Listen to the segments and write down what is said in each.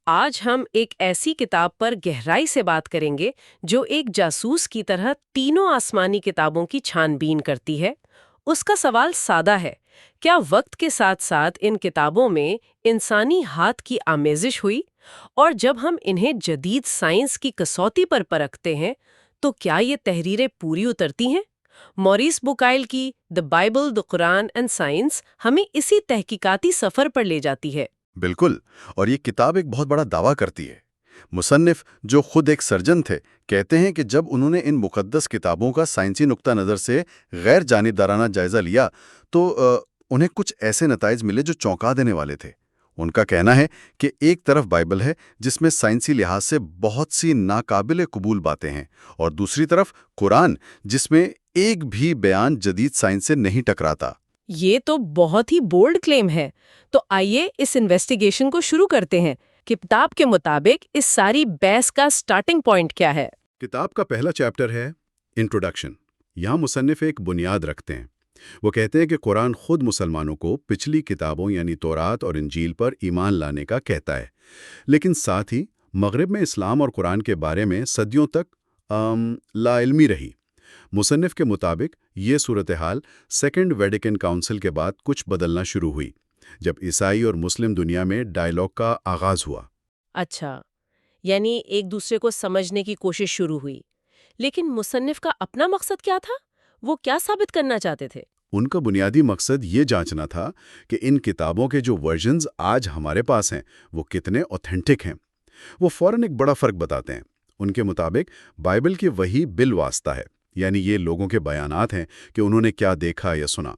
آج ہم ایک ایسی کتاب پر گہرائی سے بات کریں گے جو ایک جاسوس کی طرح تینوں آسمانی کتابوں کی چھان بین کرتی ہے۔ اس کا سوال سادہ ہے، کیا وقت کے ساتھ ساتھ ان کتابوں میں انسانی ہاتھ کی آمیزش ہوئی؟ اور جب ہم انہیں جدید سائنس کی کسوٹی پر پرکھتے ہیں تو کیا یہ تحریریں پوری اترتی ہیں؟ موریس بکائل کی "the Bible, the Quran and science" ہمیں اسی تحقیقاتی سفر پر لے جاتی ہے۔ بالکل، اور یہ کتاب ایک بہت بڑا دعویٰ کرتی ہے۔ مصنف، جو خود ایک سرجن تھے، کہتے ہیں کہ جب انہوں نے ان مقدس کتابوں کا سائنسی نقطہ نظر سے غیر جانبدارانہ جائزہ لیا تو انہیں کچھ ایسے نتائج ملے جو چونکا دینے والے تھے۔ ان کا کہنا ہے کہ ایک طرف بائبل ہے جس میں سائنسی لحاظ سے بہت سی ناقابل قبول باتیں ہیں، اور دوسری طرف قرآن جس میں ایک بھی بیان جدید سائنس سے نہیں ٹکراتا۔ یہ تو بہت ہی بولڈ کلیم ہے۔ تو آئیے اس انویسٹیگیشن کو شروع کرتے ہیں۔ کتاب کے مطابق اس ساری بحث کا سٹارٹنگ پوائنٹ کیا ہے؟ کتاب کا پہلا چیپٹر ہے انٹروڈکشن۔ یہاں مصنف ایک بنیاد رکھتے ہیں۔ وہ کہتے ہیں کہ قرآن خود مسلمانوں کو پچھلی کتابوں یعنی تورات اور انجیل پر ایمان لانے کا کہتا ہے، لیکن ساتھ ہی مغرب میں اسلام اور قرآن کے بارے میں صدیوں تک لا علمی رہی۔ مصنف کے مطابق یہ صورتحال سیکنڈ ویٹیکن کاؤنسل کے بعد کچھ بدلنا شروع ہوئی، جب عیسائی اور مسلم دنیا میں ڈائیلاگ کا آغاز ہوا۔ اچھا، یعنی ایک دوسرے کو سمجھنے کی کوشش شروع ہوئی۔ لیکن مصنف کا اپنا مقصد کیا تھا؟ وہ کیا ثابت کرنا چاہتے تھے؟ ان کا بنیادی مقصد یہ جانچنا تھا کہ ان کتابوں کے جو ورژنز آج ہمارے پاس ہیں وہ کتنے اوتھینٹک ہیں۔ وہ فوراً ایک بڑا فرق بتاتے ہیں۔ ان کے مطابق بائبل کی وحی بالواسطہ ہے، یعنی یہ لوگوں کے بیانات ہیں کہ انہوں نے کیا دیکھا یا سنا،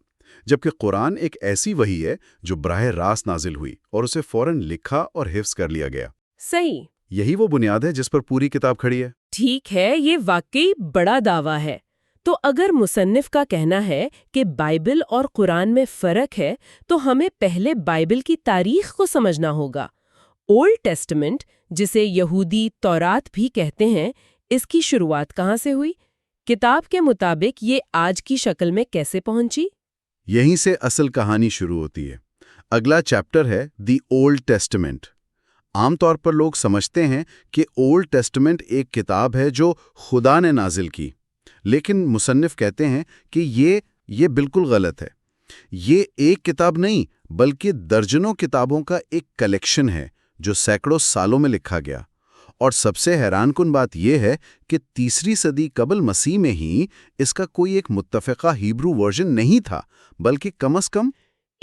جبکہ قرآن ایک ایسی وحی ہے جو براہ راست نازل ہوئی اور اسے فوراً لکھا اور حفظ کر لیا گیا۔ صحیح۔ یہی وہ بنیاد ہے جس پر پوری کتاب کھڑی ہے۔ ٹھیک ہے، یہ واقعی بڑا دعویٰ ہے۔ تو اگر مصنف کا کہنا ہے کہ بائبل اور قرآن میں فرق ہے تو ہمیں پہلے بائبل کی تاریخ کو سمجھنا ہوگا۔ اولڈ ٹیسٹمنٹ، جسے یہودی تورات بھی کہتے ہیں، اس کی شروعات کہاں سے ہوئی؟ کتاب کے مطابق یہ آج کی شکل میں کیسے پہنچی؟ یہیں سے اصل کہانی شروع ہوتی ہے۔ اگلا چیپٹر ہے دی اولڈ ٹیسٹمنٹ۔ عام طور پر لوگ سمجھتے ہیں کہ اولڈ ٹیسٹمنٹ ایک کتاب ہے جو خدا نے نازل کی، لیکن مصنف کہتے ہیں کہ یہ بالکل غلط ہے۔ یہ ایک کتاب نہیں بلکہ درجنوں کتابوں کا ایک کلیکشن ہے جو سینکڑوں سالوں میں لکھا گیا۔ اور سب سے حیران کن بات یہ ہے کہ تیسری صدی قبل مسیح میں ہی اس کا کوئی ایک متفقہ ہیبرو ورژن نہیں تھا، بلکہ کم از کم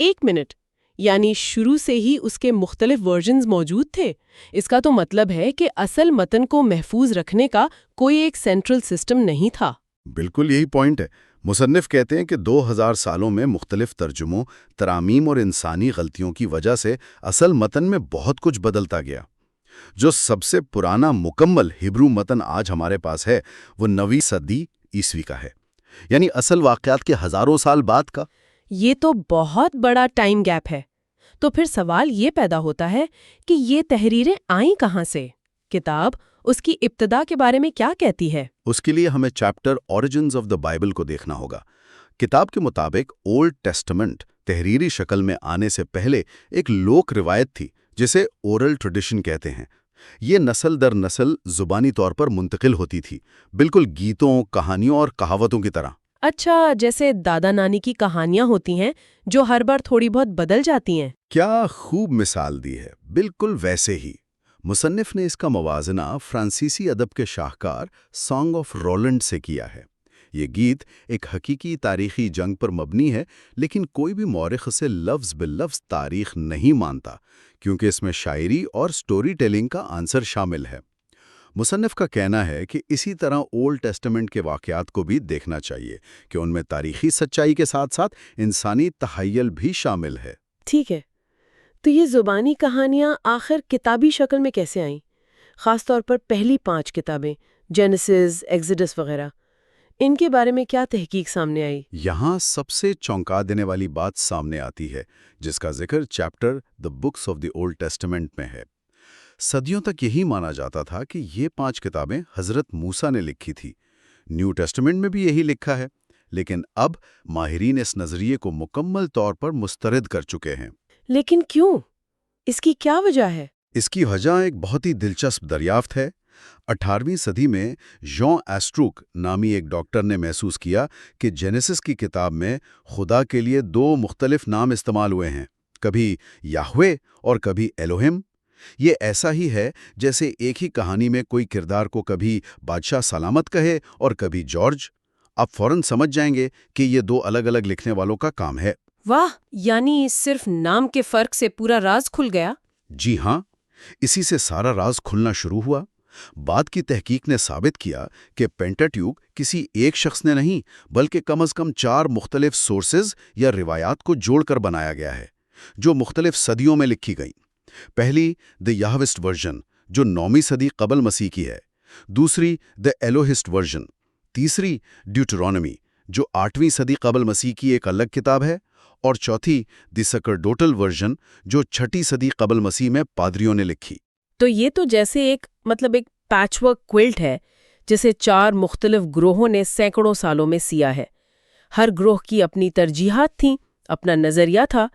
1 منٹ، یعنی شروع سے ہی اس کے مختلف ورژنز موجود تھے۔ اس کا تو مطلب ہے کہ اصل متن کو محفوظ رکھنے کا کوئی ایک سینٹرل سسٹم نہیں تھا۔ بالکل یہی پوائنٹ ہے۔ مصنف کہتے ہیں کہ 2000 سالوں میں مختلف ترجموں، ترامیم اور انسانی غلطیوں کی وجہ سے اصل متن میں بہت کچھ بدلتا گیا۔ جو سب سے پرانا مکمل ہیبرو متن آج ہمارے پاس ہے وہ 9ویں صدی عیسوی کا ہے، یعنی اصل واقعات کے ہزاروں سال بعد کا۔ یہ تو بہت بڑا ٹائم گیپ ہے۔ تو پھر سوال یہ پیدا ہوتا ہے کہ یہ تحریریں آئیں کہاں سے؟ کتاب اس کی ابتدا کے بارے میں کیا کہتی ہے؟ اس کے لیے ہمیں chapter origins of the Bible کو دیکھنا ہوگا۔ کتاب کے مطابق اولڈ ٹیسٹمنٹ تحریری شکل میں آنے سے پہلے ایک لوک روایت تھی جسے اورل ٹریڈیشن کہتے ہیں۔ یہ نسل در نسل زبانی طور پر منتقل ہوتی تھی، بالکل گیتوں، کہانیوں اور کہاوتوں کی طرح۔ اچھا، جیسے دادا نانی کی کہانیاں ہوتی ہیں جو ہر بار تھوڑی بہت بدل جاتی ہیں۔ کیا خوب مثال دی ہے، بالکل ویسے ہی۔ مصنف نے اس کا موازنہ فرانسیسی ادب کے شاہکار سانگ آف رولنڈ سے کیا ہے۔ یہ گیت ایک حقیقی تاریخی جنگ پر مبنی ہے، لیکن کوئی بھی مورخ اسے لفظ باللفظ تاریخ نہیں مانتا، کیونکہ اس میں شاعری اور سٹوری ٹیلنگ کا عنصر شامل ہے۔ مصنف کا کہنا ہے کہ اسی طرح اولڈ ٹیسٹمنٹ کے واقعات کو بھی دیکھنا چاہیے کہ ان میں تاریخی سچائی کے ساتھ ساتھ انسانی تخیل بھی شامل ہے۔ ٹھیک ہے، تو یہ زبانی کہانیاں آخر کتابی شکل میں کیسے آئیں؟ خاص طور پر پہلی 5 کتابیں، جینیسس، ایگزڈس وغیرہ، ان کے بارے میں کیا تحقیق سامنے آئی؟ یہاں سب سے چونکا دینے والی بات سامنے آتی ہے جس کا ذکر chapter the books of the old testament میں ہے۔ صدیوں تک یہی مانا جاتا تھا کہ یہ 5 کتابیں حضرت موسیٰ نے لکھی تھی۔ نیو ٹیسٹمنٹ میں بھی یہی لکھا ہے، لیکن اب ماہرین اس نظریے کو مکمل طور پر مسترد کر چکے ہیں۔ لیکن کیوں؟ اس کی کیا وجہ ہے؟ اس کی وجہ ایک بہت ہی دلچسپ دریافت ہے۔ 18ویں صدی میں ژان ایسٹروک نامی ایک ڈاکٹر نے محسوس کیا کہ جینیسس کی کتاب میں خدا کے لیے 2 مختلف نام استعمال ہوئے ہیں، کبھی یہوہ اور کبھی ایلوہم۔ یہ ایسا ہی ہے جیسے ایک ہی کہانی میں کوئی کردار کو کبھی بادشاہ سلامت کہے اور کبھی جارج۔ آپ فوراً سمجھ جائیں گے کہ یہ 2 الگ الگ لکھنے والوں کا کام ہے۔ واہ، یعنی صرف نام کے فرق سے پورا راز کھل گیا؟ جی ہاں، اسی سے سارا راز کھلنا شروع ہوا۔ بعد کی تحقیق نے ثابت کیا کہ پینٹاٹیوک کسی ایک شخص نے نہیں بلکہ کم از کم 4 مختلف سورسز یا روایات کو جوڑ کر بنایا گیا ہے، جو مختلف صدیوں میں لکھی گئیں۔ پہلی دی یہوسٹ ورژن جو 9ویں صدی قبل مسیح کی ہے، دوسری دی ایلوہسٹ ورژن، تیسری ڈیوٹرونومی جو 8ویں صدی قبل مسیح کی ایک الگ کتاب ہے، اور چوتھی دی سکرڈوٹل ورژن جو 6 صدی قبل مسیح میں پادریوں نے لکھی۔ تو یہ تو جیسے ایک پیچ ورک کوئلٹ ہے جسے 4 مختلف گروہوں نے سینکڑوں سالوں میں سیا ہے۔ ہر گروہ کی اپنی ترجیحات تھیں، اپنا نظریہ تھا۔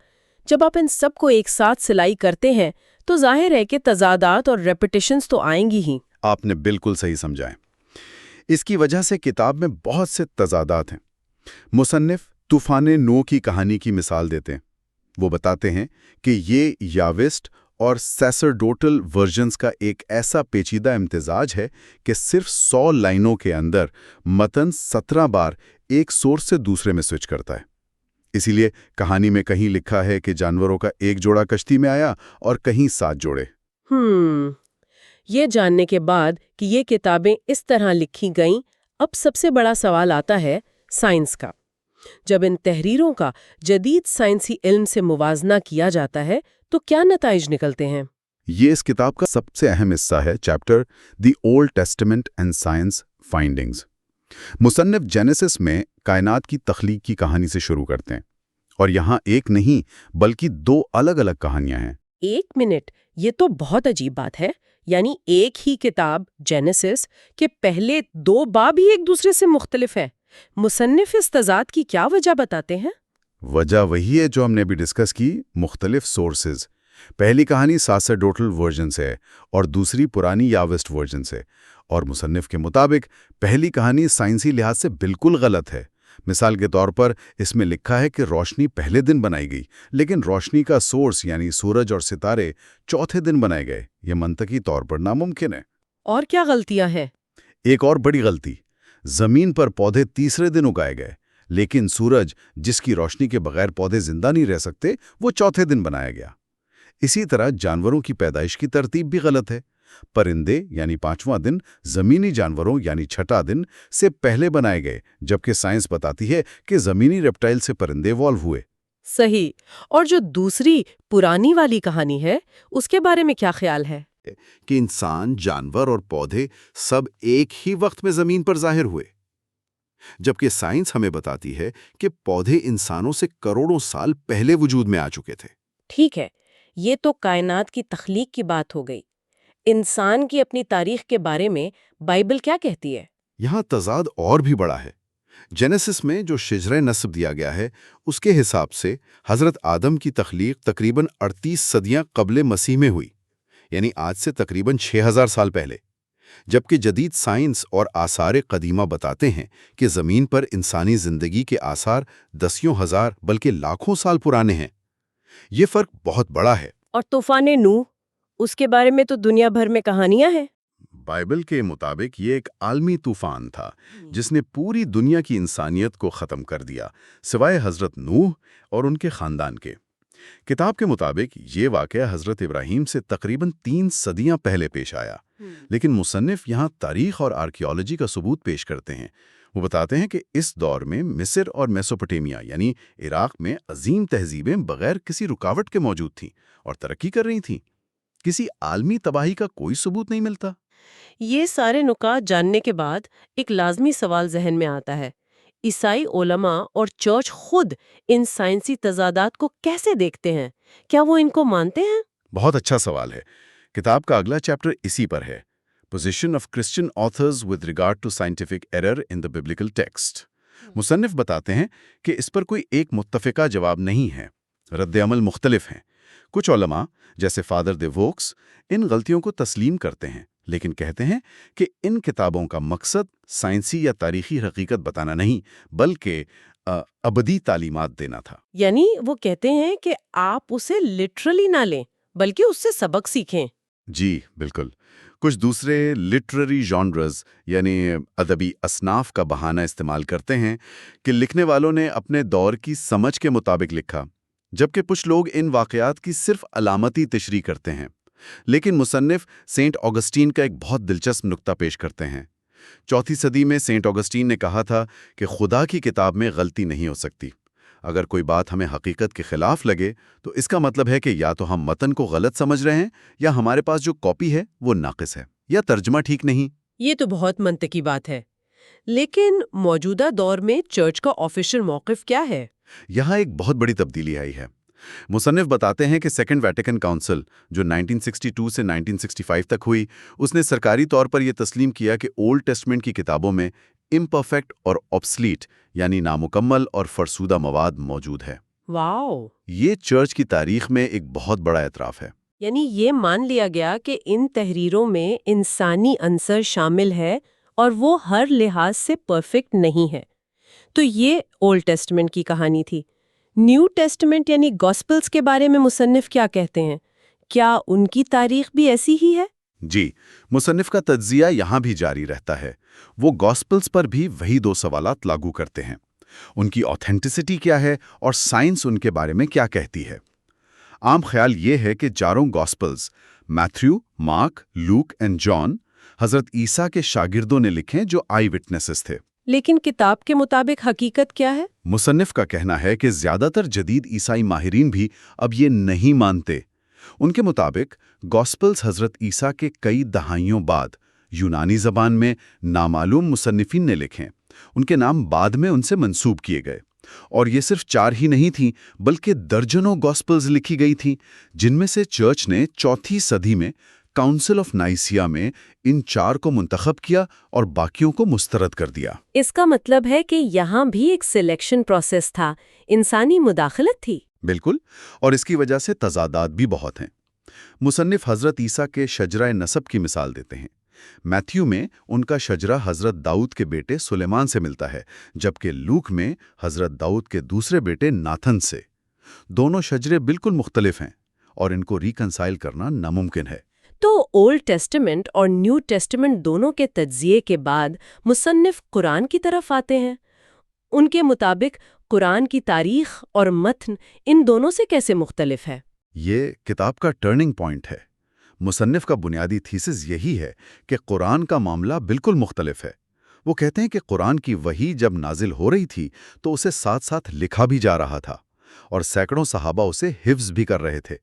جب آپ ان سب کو ایک ساتھ سلائی کرتے ہیں تو ظاہر ہے کہ تضادات اور ریپیٹیشنز تو آئیں گی ہی۔ آپ نے بالکل صحیح سمجھا ہے۔ اس کی وجہ سے کتاب میں بہت سے تضادات ہیں۔ مصنف طوفان نوح کی کہانی کی مثال دیتے ہیں۔ وہ بتاتے ہیں کہ یہ یاوسٹ اور سیسرڈوٹل ورژنز کا ایک ایسا پیچیدہ امتزاج ہے کہ صرف 100 لائنوں کے اندر متن 17 بار ایک سورس سے دوسرے میں سوئچ کرتا ہے۔ اسی لیے کہانی میں کہیں لکھا ہے کہ جانوروں کا ایک جوڑا کشتی میں آیا اور کہیں 7 جوڑے۔ یہ جاننے کے بعد کہ یہ کتابیں اس طرح لکھی گئیں، اب سب سے بڑا سوال آتا ہے سائنس کا۔ جب ان تحریروں کا جدید سائنسی علم سے موازنہ کیا جاتا ہے تو کیا نتائج نکلتے ہیں؟ یہ اس کتاب کا سب سے اہم حصہ ہے، chapter the old testament and science findings. مصنف جینیسس میں کائنات کی تخلیق کی کہانی سے شروع کرتے ہیں، اور یہاں ایک نہیں بلکہ 2 الگ الگ کہانیاں ہیں۔ 1 منٹ، یہ تو بہت عجیب بات ہے۔ یعنی ایک ہی کتاب جینیسس کے پہلے 2 باب ہی ایک دوسرے سے مختلف ہیں۔ مصنف اس تضاد کی کیا وجہ بتاتے ہیں؟ وجہ وہی ہے جو ہم نے بھی ڈسکس کی، مختلف سورسز۔ پہلی کہانی ساسرڈوٹل ورژن سے ہے اور دوسری پرانی یاوسٹ ورژن سے، اور مصنف کے مطابق پہلی کہانی سائنسی لحاظ سے بالکل غلط ہے۔ مثال کے طور پر اس میں لکھا ہے کہ روشنی پہلے دن بنائی گئی، لیکن روشنی کا سورس یعنی سورج اور ستارے چوتھے دن بنائے گئے۔ یہ منطقی طور پر ناممکن ہے۔ اور کیا غلطیاں ہیں؟ ایک اور بڑی غلطی، زمین پر پودے تیسرے دن اگائے گئے، لیکن سورج جس کی روشنی کے بغیر پودے زندہ نہیں رہ سکتے وہ چوتھے دن بنایا گیا۔ اسی طرح جانوروں کی پیدائش کی ترتیب بھی غلط ہے۔ پرندے یعنی 5واں دن زمینی جانوروں یعنی 6واں دن سے پہلے بنائے گئے، جبکہ سائنس بتاتی ہے کہ زمینی ریپٹائل سے پرندے ایوالو ہوئے۔ صحیح۔ اور جو دوسری پرانی والی کہانی ہے اس کے بارے میں کیا خیال ہے؟ کہ انسان، جانور اور پودے سب ایک ہی وقت میں زمین پر ظاہر ہوئے، جبکہ سائنس ہمیں بتاتی ہے کہ پودے انسانوں سے کروڑوں سال پہلے وجود میں آ چکے تھے۔ ٹھیک ہے، یہ تو کائنات کی تخلیق کی بات ہو گئی۔ انسان کی اپنی تاریخ کے بارے میں بائبل کیا کہتی ہے؟ یہاں تضاد اور بھی بڑا ہے۔ جینیسس میں جو شجرہ نسب دیا گیا ہے اس کے حساب سے حضرت آدم کی تخلیق تقریباً 38 صدیاں قبل مسیح میں ہوئی، یعنی آج سے تقریباً 6000 سال پہلے، جبکہ جدید سائنس اور آثار قدیمہ بتاتے ہیں کہ زمین پر انسانی زندگی کے آثار 10,000 بلکہ لاکھوں سال پرانے ہیں۔ یہ فرق بہت بڑا ہے۔ اور طوفان نوح، اس کے بارے میں تو دنیا بھر میں کہانیاں ہیں۔ بائبل کے مطابق یہ ایک عالمی طوفان تھا جس نے پوری دنیا کی انسانیت کو ختم کر دیا، سوائے حضرت نوح اور ان کے خاندان کے۔ کتاب کے مطابق یہ واقعہ حضرت ابراہیم سے تقریباً 3 صدیاں پہلے پیش آیا، لیکن مصنف یہاں تاریخ اور آرکیالوجی کا ثبوت پیش کرتے ہیں۔ وہ بتاتے ہیں کہ اس دور میں مصر اور میسوپوٹیمیا یعنی عراق میں عظیم تہذیبیں بغیر کسی رکاوٹ کے موجود تھیں اور ترقی کر رہی تھیں۔ کسی عالمی تباہی کا کوئی ثبوت نہیں ملتا۔ یہ سارے نکات جاننے کے بعد ایک لازمی سوال ذہن میں آتا ہے، عیسائی علماء اور چرچ خود ان سائنسی تضادات کو کیسے دیکھتے ہیں؟ کیا وہ ان کو مانتے ہیں؟ بہت اچھا سوال ہے۔ کتاب کا اگلا چیپٹر اسی پر ہے، position of Christian authors with regard to scientific error in the biblical text. مصنف بتاتے ہیں کہ اس پر کوئی ایک متفقہ جواب نہیں ہے، رد عمل مختلف ہیں۔ کچھ علماء جیسے فادر دے ووکس ان غلطیوں کو تسلیم کرتے ہیں، لیکن کہتے ہیں کہ ان کتابوں کا مقصد سائنسی یا تاریخی حقیقت بتانا نہیں بلکہ ابدی تعلیمات دینا تھا۔ یعنی وہ کہتے ہیں کہ آپ اسے لٹرلی نہ لیں بلکہ اس سے سبق سیکھیں۔ جی بالکل۔ کچھ دوسرے لٹریری جانرز یعنی ادبی اصناف کا بہانہ استعمال کرتے ہیں کہ لکھنے والوں نے اپنے دور کی سمجھ کے مطابق لکھا، جبکہ کچھ لوگ ان واقعات کی صرف علامتی تشریح کرتے ہیں۔ لیکن مصنف سینٹ آگسٹین کا ایک بہت دلچسپ نقطہ پیش کرتے ہیں۔ 4 صدی میں سینٹ آگسٹین نے کہا تھا کہ خدا کی کتاب میں غلطی نہیں ہو سکتی۔ اگر کوئی بات ہمیں حقیقت کے خلاف لگے تو اس کا مطلب ہے کہ یا تو ہم متن کو غلط سمجھ رہے ہیں یا ہمارے پاس جو کاپی ہے وہ ناقص ہے یا ترجمہ ٹھیک نہیں۔ یہ تو بہت منطقی بات ہے، لیکن موجودہ دور میں چرچ کا آفیشل موقف کیا ہے؟ یہاں ایک بہت بڑی تبدیلی آئی ہے۔ مصنف بتاتے ہیں کہ سیکنڈ ویٹیکن کاؤنسل جو 1962 سے 1965 تک ہوئی، اس نے سرکاری طور پر یہ تسلیم کیا کہ اولڈ ٹیسٹمنٹ کی کتابوں میں امپرفیکٹ اور آبسلیٹ یعنی نامکمل اور فرسودہ مواد موجود ہے۔ واو! یہ چرچ کی تاریخ میں ایک بہت بڑا اعتراف ہے۔ یعنی یہ مان لیا گیا کہ ان تحریروں میں انسانی عنصر شامل ہے اور وہ ہر لحاظ سے پرفیکٹ نہیں ہے۔ تو یہ اولڈ ٹیسٹمنٹ کی کہانی تھی۔ نیو ٹیسٹمنٹ یعنی گاسپلز کے بارے میں مصنف کیا کہتے ہیں؟ کیا ان کی تاریخ بھی ایسی ہی ہے؟ جی، مصنف کا تجزیہ یہاں بھی جاری رہتا ہے۔ وہ گاسپلز پر بھی وہی 2 سوالات لاگو کرتے ہیں۔ ان کی آتھینٹسٹی کیا ہے اور سائنس ان کے بارے میں کیا کہتی ہے؟ عام خیال یہ ہے کہ چاروں gospels Matthew, Mark, Luke and John حضرت عیسیٰ کے شاگردوں نے لکھیں جو آئی وٹنسز تھے۔ لیکن کتاب کے مطابق حقیقت کیا ہے؟ مصنف کا کہنا ہے کہ زیادہ تر جدید عیسائی ماہرین بھی اب یہ نہیں مانتے۔ ان کے مطابق گاسپلز حضرت عیسیٰ کے کئی دہائیوں بعد یونانی زبان میں نامعلوم مصنفین نے لکھیں۔ ان کے نام بعد میں ان سے منسوب کیے گئے، اور یہ صرف 4 ہی نہیں تھیں بلکہ درجنوں گاسپلز لکھی گئی تھیں، جن میں سے چرچ نے 4 صدی میں کاؤنسل آف نائسیا میں ان 4 کو منتخب کیا اور باقیوں کو مسترد کر دیا۔ اس کا مطلب ہے کہ یہاں بھی ایک سلیکشن پروسیس تھا، انسانی مداخلت تھی۔ بالکل، اور اس کی وجہ سے تضادات بھی بہت ہیں۔ مصنف حضرت عیسیٰ کے شجرہ نسب کی مثال دیتے ہیں۔ میتھیو میں ان کا شجرہ حضرت داؤد کے بیٹے سلیمان سے ملتا ہے، جبکہ لوک میں حضرت داؤد کے دوسرے بیٹے ناتھن سے۔ دونوں شجرے بالکل مختلف ہیں اور ان کو ریکنسائل کرنا ناممکن ہے۔ تو اولڈ ٹیسٹمنٹ اور نیو ٹیسٹمنٹ دونوں کے تجزیے کے بعد مصنف قرآن کی طرف آتے ہیں۔ ان کے مطابق قرآن کی تاریخ اور متن ان دونوں سے کیسے مختلف ہے؟ یہ کتاب کا ٹرننگ پوائنٹ ہے۔ مصنف کا بنیادی تھیسس یہی ہے کہ قرآن کا معاملہ بالکل مختلف ہے۔ وہ کہتے ہیں کہ قرآن کی وحی جب نازل ہو رہی تھی تو اسے ساتھ ساتھ لکھا بھی جا رہا تھا، اور سینکڑوں صحابہ اسے حفظ بھی کر رہے تھے۔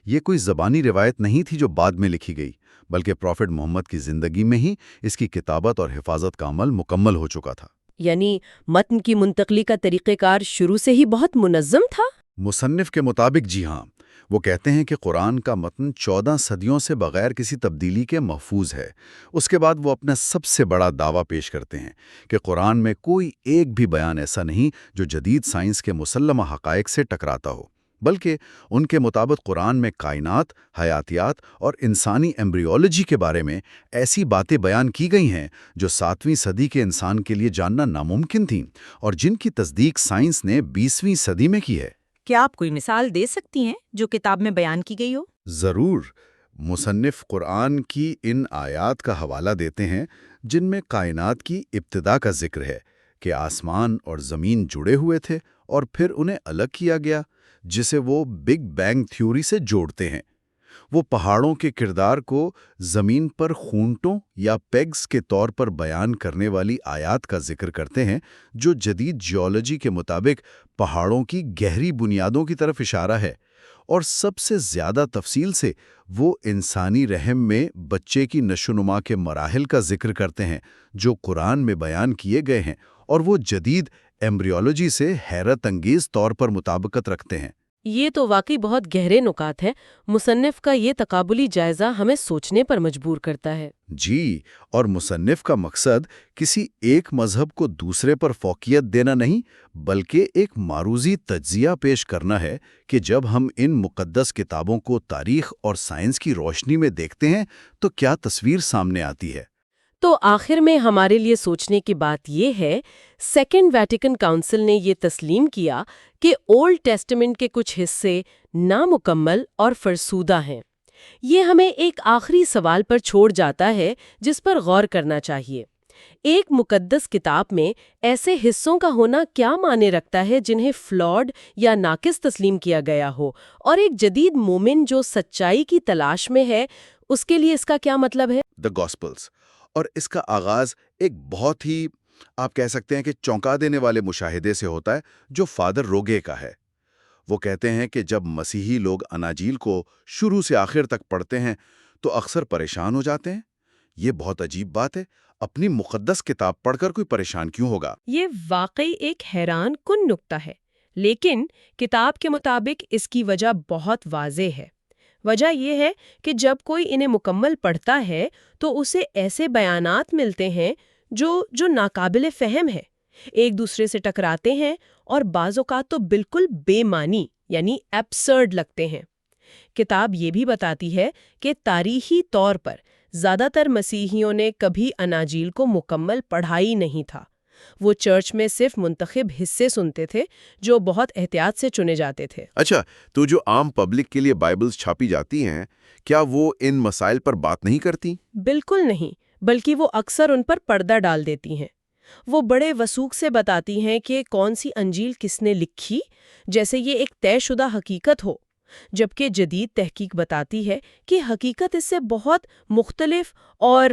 یہ کوئی زبانی روایت نہیں تھی جو بعد میں لکھی گئی، بلکہ پروفٹ محمد کی زندگی میں ہی اس کی کتابت اور حفاظت کا عمل مکمل ہو چکا تھا۔ یعنی متن کی منتقلی کا طریقہ کار شروع سے ہی بہت منظم تھا؟ مصنف کے مطابق جی ہاں۔ وہ کہتے ہیں کہ قرآن کا متن 14 صدیوں سے بغیر کسی تبدیلی کے محفوظ ہے۔ اس کے بعد وہ اپنا سب سے بڑا دعویٰ پیش کرتے ہیں کہ قرآن میں کوئی ایک بھی بیان ایسا نہیں جو جدید سائنس کے مسلمہ حقائق سے ٹکراتا ہو، بلکہ ان کے مطابق قرآن میں کائنات، حیاتیات اور انسانی ایمبریولوجی کے بارے میں ایسی باتیں بیان کی گئی ہیں جو 7ویں صدی کے انسان کے لیے جاننا ناممکن تھیں، اور جن کی تصدیق سائنس نے 20ویں صدی میں کی ہے۔ کیا آپ کوئی مثال دے سکتی ہیں جو کتاب میں بیان کی گئی ہو؟ ضرور۔ مصنف قرآن کی ان آیات کا حوالہ دیتے ہیں جن میں کائنات کی ابتدا کا ذکر ہے کہ آسمان اور زمین جڑے ہوئے تھے اور پھر انہیں الگ کیا گیا، جسے وہ بگ بینگ تھیوری سے جوڑتے ہیں۔ وہ پہاڑوں کے کردار کو زمین پر خونٹوں یا پیگز کے طور پر بیان کرنے والی آیات کا ذکر کرتے ہیں، جو جدید جیولوجی کے مطابق پہاڑوں کی گہری بنیادوں کی طرف اشارہ ہے، اور سب سے زیادہ تفصیل سے وہ انسانی رحم میں بچے کی نشوونما کے مراحل کا ذکر کرتے ہیں جو قرآن میں بیان کیے گئے ہیں، اور وہ جدید ایمبریولوجی سے حیرت انگیز طور پر مطابقت رکھتے ہیں۔ یہ تو واقعی بہت گہرے نکات ہیں۔ مصنف کا یہ تقابلی جائزہ ہمیں سوچنے پر مجبور کرتا ہے۔ جی، اور مصنف کا مقصد کسی ایک مذہب کو دوسرے پر فوقیت دینا نہیں، بلکہ ایک معروضی تجزیہ پیش کرنا ہے کہ جب ہم ان مقدس کتابوں کو تاریخ اور سائنس کی روشنی میں دیکھتے ہیں تو کیا تصویر سامنے آتی ہے۔ تو آخر میں ہمارے لیے سوچنے کی بات یہ ہے، سیکنڈ ویٹیکن کاؤنسل نے یہ تسلیم کیا کہ اولڈ ٹیسٹمنٹ کے کچھ حصے نامکمل اور فرسودہ ہیں۔ یہ ہمیں ایک آخری سوال پر چھوڑ جاتا ہے جس پر غور کرنا چاہیے۔ ایک مقدس کتاب میں ایسے حصوں کا ہونا کیا معنی رکھتا ہے جنہیں فلاڈ یا ناقص تسلیم کیا گیا ہو، اور ایک جدید مومن جو سچائی کی تلاش میں ہے اس کے لیے اس کا کیا مطلب ہے؟ دا گاسپلز، اور اس کا آغاز ایک بہت ہی آپ کہہ سکتے ہیں کہ چونکا دینے والے مشاہدے سے ہوتا ہے جو فادر روگے کا ہے۔ وہ کہتے ہیں کہ جب مسیحی لوگ اناجیل کو شروع سے آخر تک پڑھتے ہیں تو اکثر پریشان ہو جاتے ہیں۔ یہ بہت عجیب بات ہے، اپنی مقدس کتاب پڑھ کر کوئی پریشان کیوں ہوگا؟ یہ واقعی ایک حیران کن نکتہ ہے، لیکن کتاب کے مطابق اس کی وجہ بہت واضح ہے۔ وجہ یہ ہے کہ جب کوئی انہیں مکمل پڑھتا ہے تو اسے ایسے بیانات ملتے ہیں جو ناقابل فہم ہے، ایک دوسرے سے ٹکراتے ہیں اور بعض اوقات تو بالکل بے معنی یعنی ایبسرڈ لگتے ہیں۔ کتاب یہ بھی بتاتی ہے کہ تاریخی طور پر زیادہ تر مسیحیوں نے کبھی اناجیل کو مکمل پڑھا ہی نہیں تھا۔ وہ چرچ میں صرف منتخب حصے سنتے تھے جو بہت احتیاط سے چنے جاتے تھے۔ اچھا، تو جو عام پبلک کے لیے بائبلز چھاپی جاتی ہیں، کیا وہ ان مسائل پر بات نہیں کرتی؟ بالکل نہیں، بلکہ وہ اکثر ان پر پردہ ڈال دیتی ہیں۔ وہ بڑے وثوق سے بتاتی ہیں کہ کون سی انجیل کس نے لکھی، جیسے یہ ایک طے شدہ حقیقت ہو، جبکہ جدید تحقیق بتاتی ہے کہ حقیقت اس سے بہت مختلف اور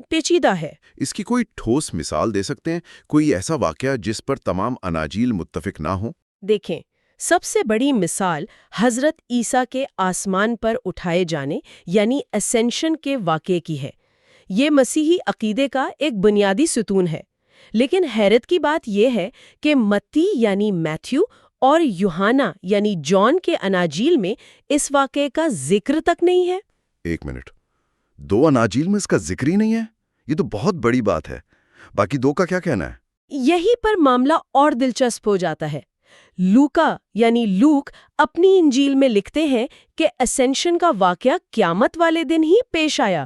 پیچیدہ ہے۔ اس کی کوئی ٹھوس مثال دے سکتے ہیں؟ کوئی ایسا واقعہ جس پر تمام اناجیل متفق نہ ہوں؟ دیکھیں، سب سے بڑی مثال حضرت عیسیٰ کے آسمان پر اٹھائے جانے یعنی اسینشن کے واقعے کی ہے۔ یہ مسیحی عقیدے کا ایک بنیادی ستون ہے، لیکن حیرت کی بات یہ ہے کہ متی یعنی میتھیو اور یوحنا یعنی جان کے اناجیل میں اس واقعے کا ذکر تک نہیں ہے۔ ایک منٹ، 2 اناجیل میں اس کا ذکر ہی نہیں ہے؟ یہ تو بہت بڑی بات ہے۔ باقی 2 کا کیا کہنا ہے؟ یہی پر معاملہ اور دلچسپ ہو جاتا ہے۔ لوکا یعنی لوک اپنی انجیل میں لکھتے ہیں کہ اسینشن کا واقعہ قیامت والے دن ہی پیش آیا،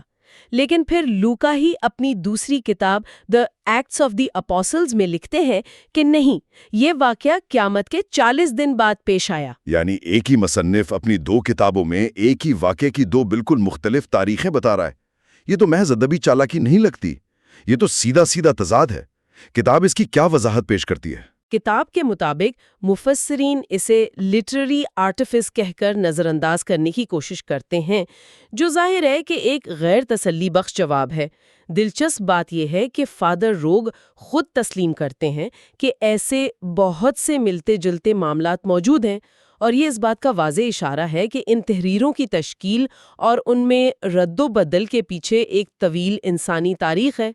لیکن پھر لوکا ہی اپنی دوسری کتاب دی ایکٹس آف دی اپوسلز میں لکھتے ہیں کہ نہیں، یہ واقعہ قیامت کے 40 دن بعد پیش آیا۔ یعنی ایک ہی مصنف اپنی 2 کتابوں میں ایک ہی واقعے کی 2 بالکل مختلف تاریخیں بتا رہا ہے۔ یہ تو محض ادبی چالاکی نہیں لگتی، یہ تو سیدھا سیدھا تضاد ہے۔ کتاب اس کی کیا وضاحت پیش کرتی ہے؟ کتاب کے مطابق مفسرین اسے لٹریری آرٹیفس کہہ کر نظر انداز کرنے کی کوشش کرتے ہیں، جو ظاہر ہے کہ ایک غیر تسلی بخش جواب ہے۔ دلچسپ بات یہ ہے کہ فادر روگ خود تسلیم کرتے ہیں کہ ایسے بہت سے ملتے جلتے معاملات موجود ہیں، اور یہ اس بات کا واضح اشارہ ہے کہ ان تحریروں کی تشکیل اور ان میں رد و بدل کے پیچھے ایک طویل انسانی تاریخ ہے۔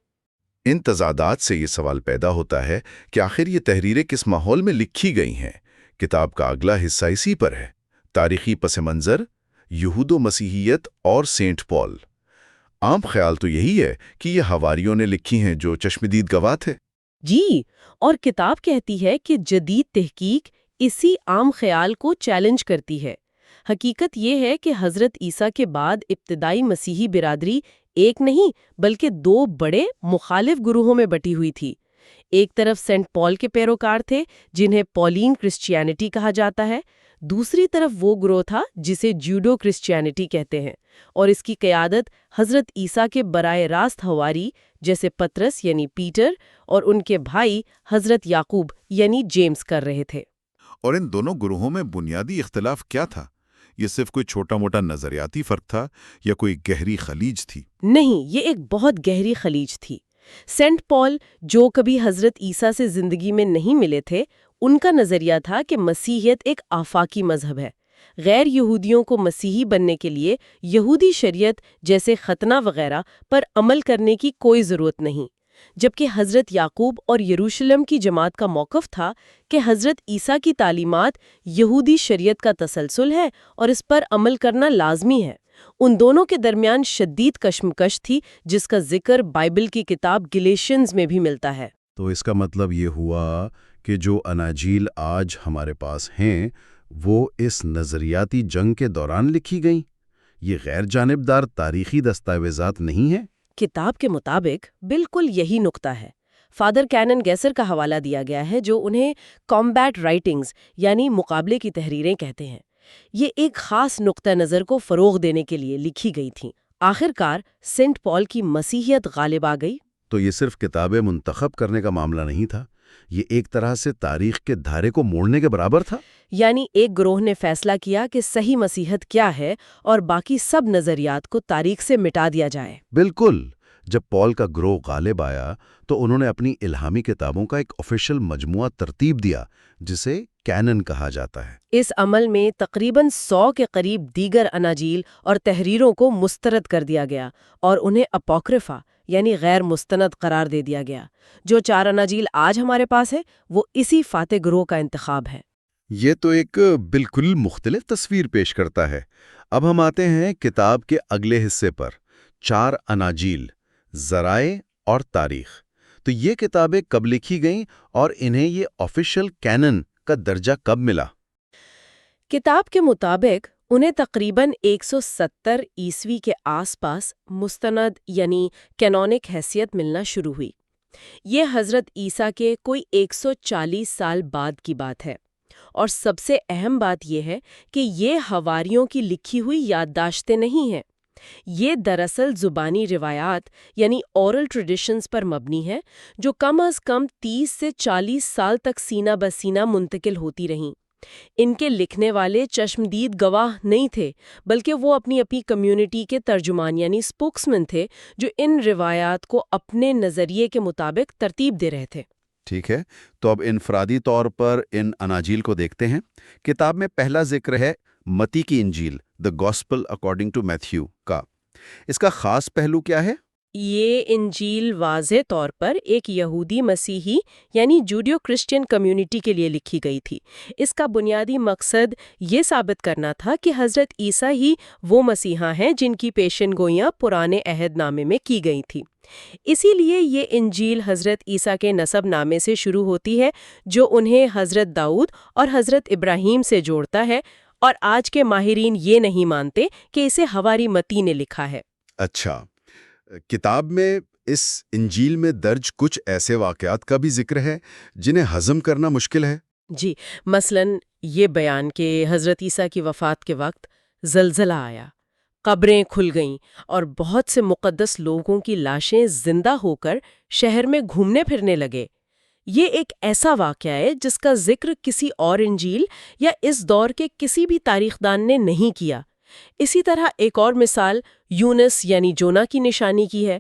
ان تضادات سے یہ سوال پیدا ہوتا ہے کہ آخر یہ تحریریں کس ماحول میں لکھی گئی ہیں۔ کتاب کا اگلا حصہ اسی پر ہے، تاریخی پس منظر، یہود و مسیحیت اور سینٹ پال۔ عام خیال تو یہی ہے کہ یہ حواریوں نے لکھی ہیں جو چشمدید گواہ تھے۔ جی، اور کتاب کہتی ہے کہ جدید تحقیق اسی عام خیال کو چیلنج کرتی ہے۔ حقیقت یہ ہے کہ حضرت عیسیٰ کے بعد ابتدائی مسیحی برادری ایک نہیں بلکہ 2 بڑے مخالف گروہوں میں بٹی ہوئی تھی۔ ایک طرف سینٹ پال کے پیروکار تھے جنہیں پولین کرسچینٹی کہا جاتا ہے، دوسری طرف وہ گروہ تھا جسے جوڈو کرسچینٹی کہتے ہیں، اور اس کی قیادت حضرت عیسیٰ کے براہ راست حواری جیسے پطرس یعنی پیٹر اور ان کے بھائی حضرت یعقوب یعنی جیمز کر رہے تھے۔ اور ان دونوں گروہوں میں بنیادی اختلاف کیا تھا؟ یہ صرف کوئی چھوٹا موٹا نظریاتی فرق تھا یا کوئی گہری خلیج تھی؟ نہیں، یہ ایک بہت گہری خلیج تھی۔ سینٹ پال، جو کبھی حضرت عیسیٰ سے زندگی میں نہیں ملے تھے، ان کا نظریہ تھا کہ مسیحیت ایک آفاقی مذہب ہے۔ غیر یہودیوں کو مسیحی بننے کے لیے یہودی شریعت جیسے ختنہ وغیرہ پر عمل کرنے کی کوئی ضرورت نہیں۔ جبکہ حضرت یعقوب اور یروشلم کی جماعت کا موقف تھا کہ حضرت عیسیٰ کی تعلیمات یہودی شریعت کا تسلسل ہے اور اس پر عمل کرنا لازمی ہے۔ ان دونوں کے درمیان شدید کشمکش تھی، جس کا ذکر بائبل کی کتاب گلیشینز میں بھی ملتا ہے۔ تو اس کا مطلب یہ ہوا کہ جو اناجیل آج ہمارے پاس ہیں وہ اس نظریاتی جنگ کے دوران لکھی گئیں؟ یہ غیر جانبدار تاریخی دستاویزات نہیں ہیں؟ کتاب کے مطابق بالکل یہی نقطہ ہے۔ فادر کینن گیسر کا حوالہ دیا گیا ہے، جو انہیں کامبیٹ رائٹنگز یعنی مقابلے کی تحریریں کہتے ہیں۔ یہ ایک خاص نقطہ نظر کو فروغ دینے کے لیے لکھی گئی تھیں۔ آخرکار سینٹ پال کی مسیحیت غالب آ گئی۔ تو یہ صرف کتابیں منتخب کرنے کا معاملہ نہیں تھا، یہ ایک طرح سے تاریخ کے دھارے کو موڑنے کے برابر تھا۔ یعنی ایک گروہ نے فیصلہ کیا کہ صحیح مسیحیت کیا ہے اور باقی سب نظریات کو تاریخ سے مٹا دیا جائے۔ بالکل۔ جب پال کا گروہ غالب آیا تو انہوں نے اپنی الہامی کتابوں کا ایک آفیشل مجموعہ ترتیب دیا جسے کینن کہا جاتا ہے۔ اس عمل میں تقریباً 100 کے قریب دیگر اناجیل اور تحریروں کو مسترد کر دیا گیا اور انہیں اپوکریفا یعنی غیر مستند قرار دے دیا گیا۔ جو 4 اناجیل آج ہمارے پاس ہے وہ اسی فاتح گروہ کا انتخاب ہے۔ یہ تو ایک بالکل مختلف تصویر پیش کرتا ہے۔ اب ہم آتے ہیں کتاب کے اگلے حصے پر، 4 اناجیل، ذرائع اور تاریخ۔ تو یہ کتابیں کب لکھی گئیں اور انہیں یہ آفیشل کینن کا درجہ کب ملا؟ کتاب کے مطابق انہیں تقریباً 170 عیسوی کے آس پاس مستند یعنی کینونک حیثیت ملنا شروع ہوئی۔ یہ حضرت عیسیٰ کے کوئی 140 سال بعد کی بات ہے، اور سب سے اہم بات یہ ہے کہ یہ حواریوں کی لکھی ہوئی یادداشتیں نہیں ہیں۔ یہ دراصل زبانی روایات یعنی اورل ٹریڈیشنز پر مبنی ہے، جو کم از کم 30 سے 40 سال تک سینہ بہ سینہ منتقل ہوتی رہیں۔ ان کے لکھنے والے چشمدید گواہ نہیں تھے، بلکہ وہ اپنی کمیونٹی کے ترجمان یعنی اسپوکسمین تھے، جو ان روایات کو اپنے نظریے کے مطابق ترتیب دے رہے تھے۔ ٹھیک ہے، تو اب انفرادی طور پر ان اناجیل کو دیکھتے ہیں۔ کتاب میں پہلا ذکر ہے متی کی انجیل، دی گاسپل اکارڈنگ ٹو میتھیو کا۔ اس کا خاص پہلو کیا ہے؟ یہ انجیل واضح طور پر ایک یہودی مسیحی یعنی جوڈیو کرسچین کمیونٹی کے لیے لکھی گئی تھی۔ اس کا بنیادی مقصد یہ ثابت کرنا تھا کہ حضرت عیسیٰ ہی وہ مسیحا ہیں جن کی پیشن گوئیاں پرانے عہد نامے میں کی گئی تھی۔ اسی لیے یہ انجیل حضرت عیسیٰ کے نسب نامے سے شروع ہوتی ہے، جو انہیں حضرت داؤد اور حضرت ابراہیم سے جوڑتا ہے، اور آج کے ماہرین یہ نہیں مانتے کہ اسے حواری متی نے لکھا ہے۔ اچھا، کتاب میں اس انجیل میں درج کچھ ایسے واقعات کا بھی ذکر ہے جنہیں ہضم کرنا مشکل ہے؟ جی، مثلاً یہ بیان کہ حضرت عیسیٰ کی وفات کے وقت زلزلہ آیا، قبریں کھل گئیں اور بہت سے مقدس لوگوں کی لاشیں زندہ ہو کر شہر میں گھومنے پھرنے لگے۔ یہ ایک ایسا واقعہ ہے جس کا ذکر کسی اور انجیل یا اس دور کے کسی بھی تاریخ دان نے نہیں کیا۔ اسی طرح ایک اور مثال یونس یعنی جونا کی نشانی کی ہے۔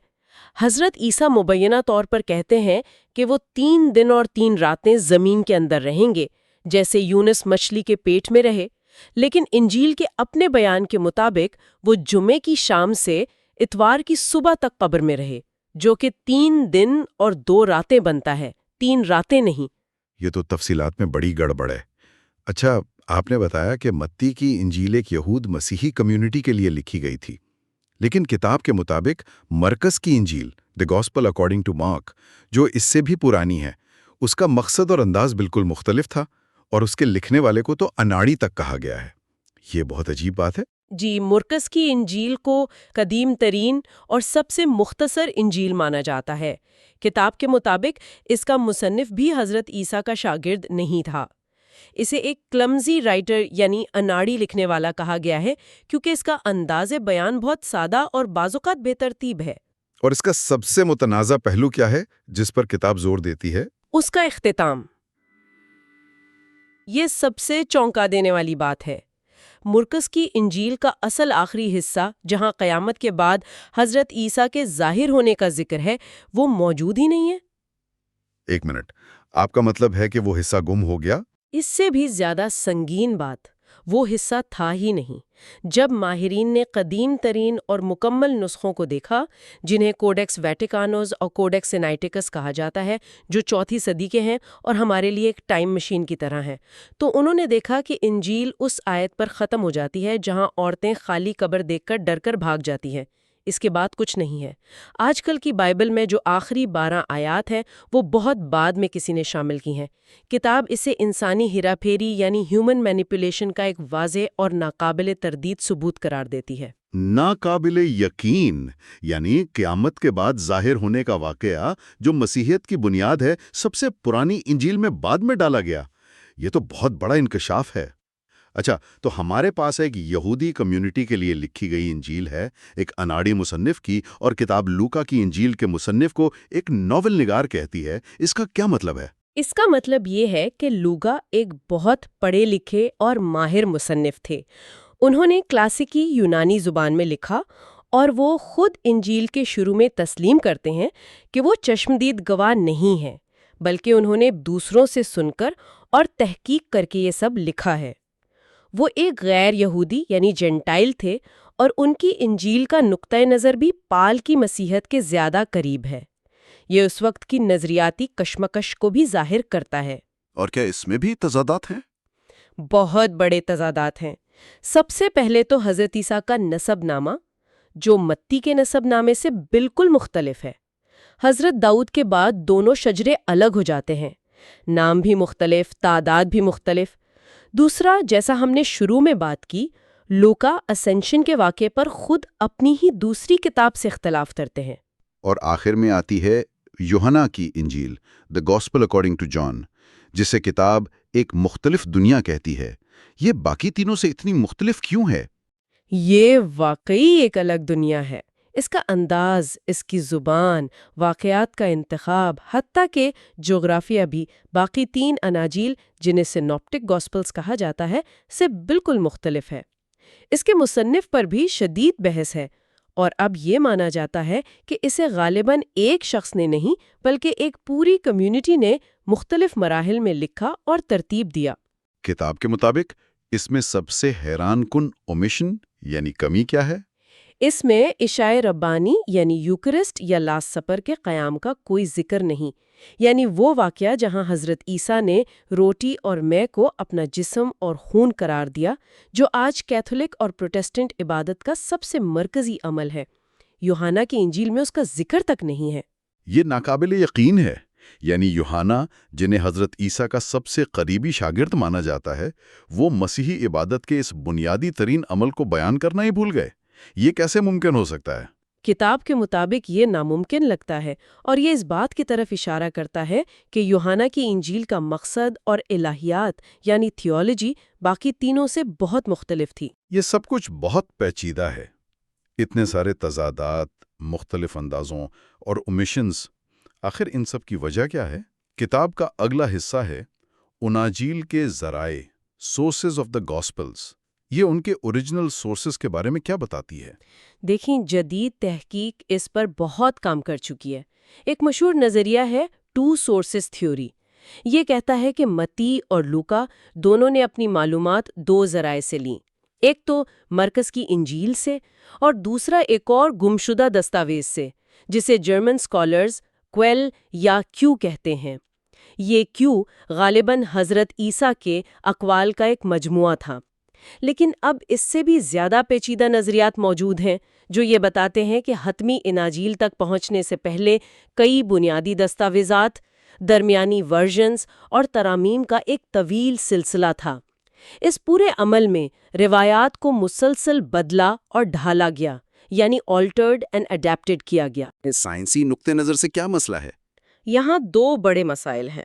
حضرت عیسیٰ مبینہ طور پر کہتے ہیں کہ وہ 3 دن اور 3 راتیں زمین کے اندر رہیں گے، جیسے یونس مچھلی کے پیٹ میں رہے، لیکن انجیل کے اپنے بیان کے مطابق وہ جمعے کی شام سے اتوار کی صبح تک قبر میں رہے، جو کہ 3 دن اور 2 راتیں بنتا ہے، 3 راتیں نہیں۔ یہ تو تفصیلات میں بڑی گڑبڑ ہے۔ اچھا، آپ نے بتایا کہ متی کی انجیل ایک یہود مسیحی کمیونٹی کے لیے لکھی گئی تھی، لیکن کتاب کے مطابق مرکز کی انجیل، دی گاسپل اکارڈنگ ٹو مارک، جو اس سے بھی پرانی ہے، اس کا مقصد اور انداز بالکل مختلف تھا، اور اس کے لکھنے والے کو تو اناڑی تک کہا گیا ہے۔ یہ بہت عجیب بات ہے۔ جی، مرکز کی انجیل کو قدیم ترین اور سب سے مختصر انجیل مانا جاتا ہے۔ کتاب کے مطابق اس کا مصنف بھی حضرت عیسیٰ کا شاگرد نہیں تھا۔ اسے ایک کلمزی رائٹر یعنی اناڑی لکھنے والا کہا گیا ہے، کیونکہ اس کا انداز بیان بہت سادہ اور بعض اوقات بے ترتیب ہے۔ اور اس کا سب سے متنازع پہلو کیا ہے جس پر کتاب زور دیتی ہے؟ اس کا اختتام۔ یہ سب سے چونکا دینے والی بات ہے۔ مرکز کی انجیل کا اصل آخری حصہ، جہاں قیامت کے بعد حضرت عیسیٰ کے ظاہر ہونے کا ذکر ہے، وہ موجود ہی نہیں ہے۔ ایک منٹ، آپ کا مطلب ہے کہ وہ حصہ گم ہو گیا؟ اس سے بھی زیادہ سنگین بات، وہ حصہ تھا ہی نہیں۔ جب ماہرین نے قدیم ترین اور مکمل نسخوں کو دیکھا، جنہیں کوڈیکس ویٹیکانوس اور کوڈیکس سینائٹیکس کہا جاتا ہے، جو 4 صدی کے ہیں اور ہمارے لیے ایک ٹائم مشین کی طرح ہیں، تو انہوں نے دیکھا کہ انجیل اس آیت پر ختم ہو جاتی ہے جہاں عورتیں خالی قبر دیکھ کر ڈر کر بھاگ جاتی ہیں۔ اس کے بعد کچھ نہیں ہے۔ آج کل کی بائبل میں جو آخری 12 آیات ہیں وہ بہت بعد میں کسی نے شامل کی ہیں۔ کتاب اسے انسانی ہیرا پھیری یعنی ہیومن مینیپولیشن کا ایک واضح اور ناقابل تردید ثبوت قرار دیتی ہے۔ ناقابل یقین، یعنی قیامت کے بعد ظاہر ہونے کا واقعہ جو مسیحیت کی بنیاد ہے، سب سے پرانی انجیل میں بعد میں ڈالا گیا۔ یہ تو بہت بڑا انکشاف ہے۔ اچھا، تو ہمارے پاس ایک یہودی کمیونٹی کے لیے لکھی گئی انجیل ہے، ایک اناڑی مصنف کی، اور کتاب لوکا کی انجیل کے مصنف کو ایک ناول نگار کہتی ہے۔ اس کا کیا مطلب ہے؟ اس کا مطلب یہ ہے کہ لوکا ایک بہت پڑھے لکھے اور ماہر مصنف تھے۔ انہوں نے کلاسیکی یونانی زبان میں لکھا، اور وہ خود انجیل کے شروع میں تسلیم کرتے ہیں کہ وہ چشمدید گواہ نہیں ہیں، بلکہ انہوں نے دوسروں سے سن کر اور تحقیق کر کے یہ سب لکھا ہے۔ وہ ایک غیر یہودی یعنی جینٹائل تھے، اور ان کی انجیل کا نقطۂ نظر بھی پال کی مسیحیت کے زیادہ قریب ہے۔ یہ اس وقت کی نظریاتی کشمکش کو بھی ظاہر کرتا ہے۔ اور کیا اس میں بھی تضادات ہیں؟ بہت بڑے تضادات ہیں۔ سب سے پہلے تو حضرت عیسیٰ کا نسب نامہ، جو متی کے نسب نامے سے بالکل مختلف ہے۔ حضرت داؤد کے بعد دونوں شجرے الگ ہو جاتے ہیں، نام بھی مختلف، تعداد بھی مختلف۔ دوسرا، جیسا ہم نے شروع میں بات کی، لوکا اسینشن کے واقعے پر خود اپنی ہی دوسری کتاب سے اختلاف کرتے ہیں۔ اور آخر میں آتی ہے یوحنا کی انجیل، دی گاسپل اکارڈنگ ٹو جان، جسے کتاب ایک مختلف دنیا کہتی ہے۔ یہ باقی تینوں سے اتنی مختلف کیوں ہے؟ یہ واقعی ایک الگ دنیا ہے۔ اس کا انداز، اس کی زبان، واقعات کا انتخاب، حتیٰ کہ جغرافیہ بھی باقی 3 اناجیل، جنہیں سینوپٹک گاسپلز کہا جاتا ہے، سے بالکل مختلف ہے۔ اس کے مصنف پر بھی شدید بحث ہے، اور اب یہ مانا جاتا ہے کہ اسے غالباً ایک شخص نے نہیں بلکہ ایک پوری کمیونٹی نے مختلف مراحل میں لکھا اور ترتیب دیا۔ کتاب کے مطابق اس میں سب سے حیران کن اومیشن یعنی کمی کیا ہے؟ اس میں عشاء ربانی یعنی یوکرسٹ یا لاسٹ سپر کے قیام کا کوئی ذکر نہیں، یعنی وہ واقعہ جہاں حضرت عیسیٰ نے روٹی اور مے کو اپنا جسم اور خون قرار دیا، جو آج کیتھولک اور پروٹسٹنٹ عبادت کا سب سے مرکزی عمل ہے۔ یوحنا کی انجیل میں اس کا ذکر تک نہیں ہے۔ یہ ناقابل یقین ہے، یعنی یوحنا، جنہیں حضرت عیسیٰ کا سب سے قریبی شاگرد مانا جاتا ہے، وہ مسیحی عبادت کے اس بنیادی ترین عمل کو بیان کرنا ہی بھول گئے۔ یہ کیسے ممکن ہو سکتا ہے؟ کتاب کے مطابق یہ ناممکن لگتا ہے، اور یہ اس بات کی طرف اشارہ کرتا ہے کہ یوحنا کی انجیل کا مقصد اور الہیات یعنی تھیولوجی باقی تینوں سے بہت مختلف تھی۔ یہ سب کچھ بہت پیچیدہ ہے، اتنے سارے تضادات، مختلف اندازوں اور اومیشنز۔ آخر ان سب کی وجہ کیا ہے؟ کتاب کا اگلا حصہ ہے اناجیل کے ذرائع، سورسز آف دا گاسپلز۔ یہ ان کے اوریجنل سورسز کے بارے میں کیا بتاتی ہے؟ دیکھیں، جدید تحقیق اس پر بہت کام کر چکی ہے۔ ایک مشہور نظریہ ہے 2 سورسز تھیوری۔ یہ کہتا ہے کہ متی اور لوکا دونوں نے اپنی معلومات 2 ذرائع سے لیں، ایک تو مرکز کی انجیل سے، اور دوسرا ایک اور گمشدہ دستاویز سے، جسے جرمن اسکالرز کویل یا کیو کہتے ہیں۔ یہ کیو غالباً حضرت عیسیٰ کے اقوال کا ایک مجموعہ تھا۔ لیکن اب اس سے بھی زیادہ پیچیدہ نظریات موجود ہیں، جو یہ بتاتے ہیں کہ حتمی اناجیل تک پہنچنے سے پہلے کئی بنیادی دستاویزات، درمیانی ورژنز اور ترامیم کا ایک طویل سلسلہ تھا۔ اس پورے عمل میں روایات کو مسلسل بدلا اور ڈھالا گیا، یعنی آلٹرڈ اینڈ اڈیپٹڈ کیا گیا۔ سائنسی نقطہ نظر سے کیا مسئلہ ہے؟ یہاں 2 بڑے مسائل ہیں۔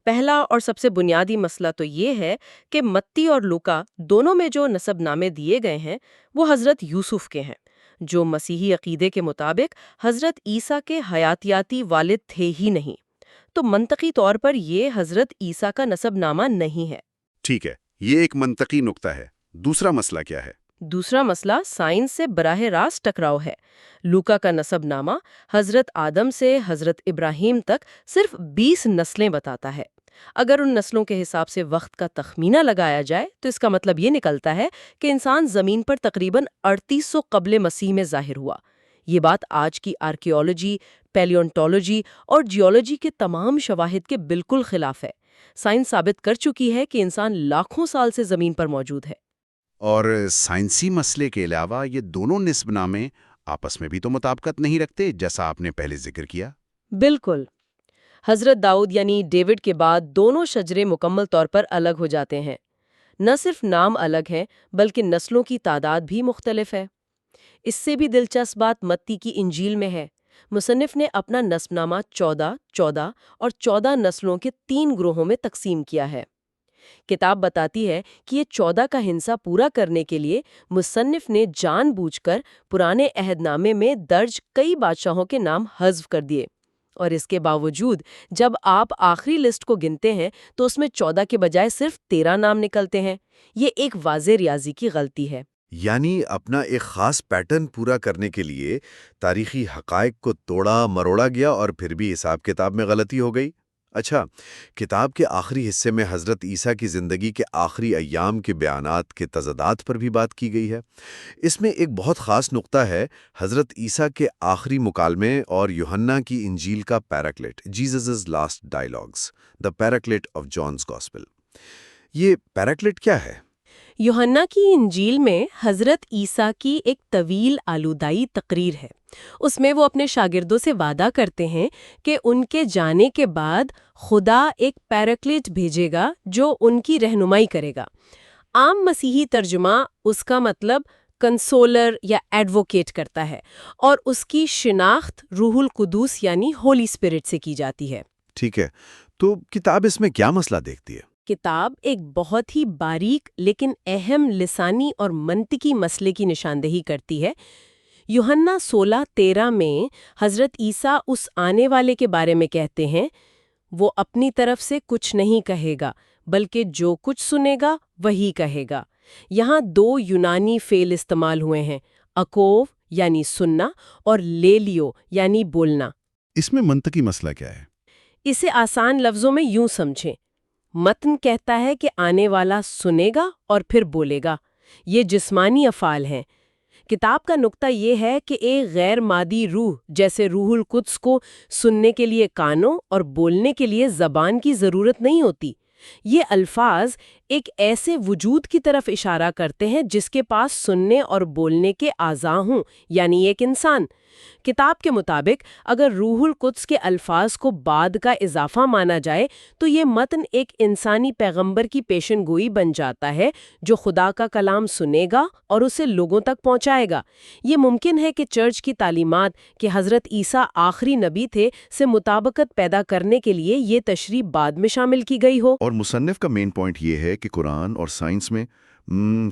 پہلا اور سب سے بنیادی مسئلہ تو یہ ہے کہ متی اور لوکا دونوں میں جو نسب نامے دیے گئے ہیں وہ حضرت یوسف کے ہیں، جو مسیحی عقیدے کے مطابق حضرت عیسیٰ کے حیاتیاتی والد تھے ہی نہیں۔ تو منطقی طور پر یہ حضرت عیسیٰ کا نسب نامہ نہیں ہے۔ ٹھیک ہے، یہ ایک منطقی نقطہ ہے۔ دوسرا مسئلہ کیا ہے؟ دوسرا مسئلہ سائنس سے براہ راست ٹکراؤ ہے۔ لوکا کا نسب نامہ حضرت آدم سے حضرت ابراہیم تک صرف 20 نسلیں بتاتا ہے، اگر ان نسلوں کے حساب سے وقت کا تخمینہ لگایا جائے تو اس کا مطلب یہ نکلتا ہے کہ انسان زمین پر تقریباً 3800 قبل مسیح میں ظاہر ہوا۔ یہ بات آج کی آرکیولوجی، پیلیونٹولوجی اور جیولوجی کے تمام شواہد کے بالکل خلاف ہے۔ سائنس ثابت کر چکی ہے کہ انسان لاکھوں سال سے زمین پر موجود ہے۔ اور سائنسی مسئلے کے علاوہ یہ دونوں نسب نامے آپس میں بھی تو مطابقت نہیں رکھتے، جیسا آپ نے پہلے ذکر کیا۔ بالکل۔ حضرت داؤد یعنی ڈیوڈ کے بعد دونوں شجرے مکمل طور پر الگ ہو جاتے ہیں۔ نہ صرف نام الگ ہیں بلکہ نسلوں کی تعداد بھی مختلف ہے۔ اس سے بھی دلچسپ بات متی کی انجیل میں ہے۔ مصنف نے اپنا نسب نامہ 14 اور 14 نسلوں کے 3 گروہوں میں تقسیم کیا ہے۔ کتاب بتاتی ہے کہ یہ 14 کا ہنسا پورا کرنے کے لیے مصنف نے جان بوجھ کر پرانے عہد نامے میں درج کئی بادشاہوں کے نام حذف کر دیے، اور اس کے باوجود جب آپ آخری لسٹ کو گنتے ہیں تو اس میں 14 کے بجائے صرف 13 نام نکلتے ہیں۔ یہ ایک واضح ریاضی کی غلطی ہے۔ یعنی اپنا ایک خاص پیٹرن پورا کرنے کے لیے تاریخی حقائق کو توڑا مروڑا گیا اور پھر بھی حساب کتاب میں غلطی ہو گئی۔ اچھا، کتاب کے آخری حصے میں حضرت عیسیٰ کی زندگی کے آخری ایام کے بیانات کے تضادات پر بھی بات کی گئی ہے۔ اس میں ایک بہت خاص نقطہ ہے حضرت عیسیٰ کے آخری مکالمے اور یوحنا کی انجیل کا paraclete, Jesus's last dialogues, the paraclete of John's gospel. یہ پیراکلیٹ کیا ہے؟ یوحنا کی انجیل میں حضرت عیسیٰ کی ایک طویل آلودائی تقریر ہے۔ اس میں وہ اپنے شاگردوں سے وعدہ کرتے ہیں کہ ان کے جانے کے بعد خدا ایک پیراکلیٹ بھیجے گا جو ان کی رہنمائی کرے گا۔ عام مسیحی ترجمہ اس کا مطلب کنسولر یا ایڈوکیٹ کرتا ہے، اور اس کی شناخت روح القدس یعنی ہولی اسپرٹ سے کی جاتی ہے۔ ٹھیک ہے، تو کتاب اس میں کیا مسئلہ دیکھتی ہے؟ کتاب ایک بہت ہی باریک لیکن اہم لسانی اور منطقی مسئلے کی نشاندہی کرتی ہے۔ یوحنا 16:13 میں حضرت عیسیٰ اس آنے والے کے بارے میں کہتے ہیں، وہ اپنی طرف سے کچھ نہیں کہے گا بلکہ جو کچھ سنے گا وہی کہے گا۔ یہاں 2 یونانی فعل استعمال ہوئے ہیں، اکوو یعنی سننا اور لیلیو یعنی بولنا۔ اس میں منطقی مسئلہ کیا ہے؟ اسے آسان لفظوں میں یوں سمجھیں، متن کہتا ہے کہ آنے والا سنے گا اور پھر بولے گا۔ یہ جسمانی افعال ہیں۔ کتاب کا نقطہ یہ ہے کہ ایک غیر مادی روح جیسے روح القدس کو سننے کے لیے کانوں اور بولنے کے لیے زبان کی ضرورت نہیں ہوتی۔ یہ الفاظ ایک ایسے وجود کی طرف اشارہ کرتے ہیں جس کے پاس سننے اور بولنے کے اعضاء ہوں، یعنی ایک انسان۔ کتاب کے مطابق اگر روح القدس کے الفاظ کو بعد کا اضافہ مانا جائے تو یہ متن ایک انسانی پیغمبر کی پیشن گوئی بن جاتا ہے جو خدا کا کلام سنے گا اور اسے لوگوں تک پہنچائے گا۔ یہ ممکن ہے کہ چرچ کی تعلیمات کہ حضرت عیسیٰ آخری نبی تھے سے مطابقت پیدا کرنے کے لیے یہ تشریح بعد میں شامل کی گئی ہو۔ اور مصنف کا مین پوائنٹ یہ ہے کہ قرآن اور سائنس میں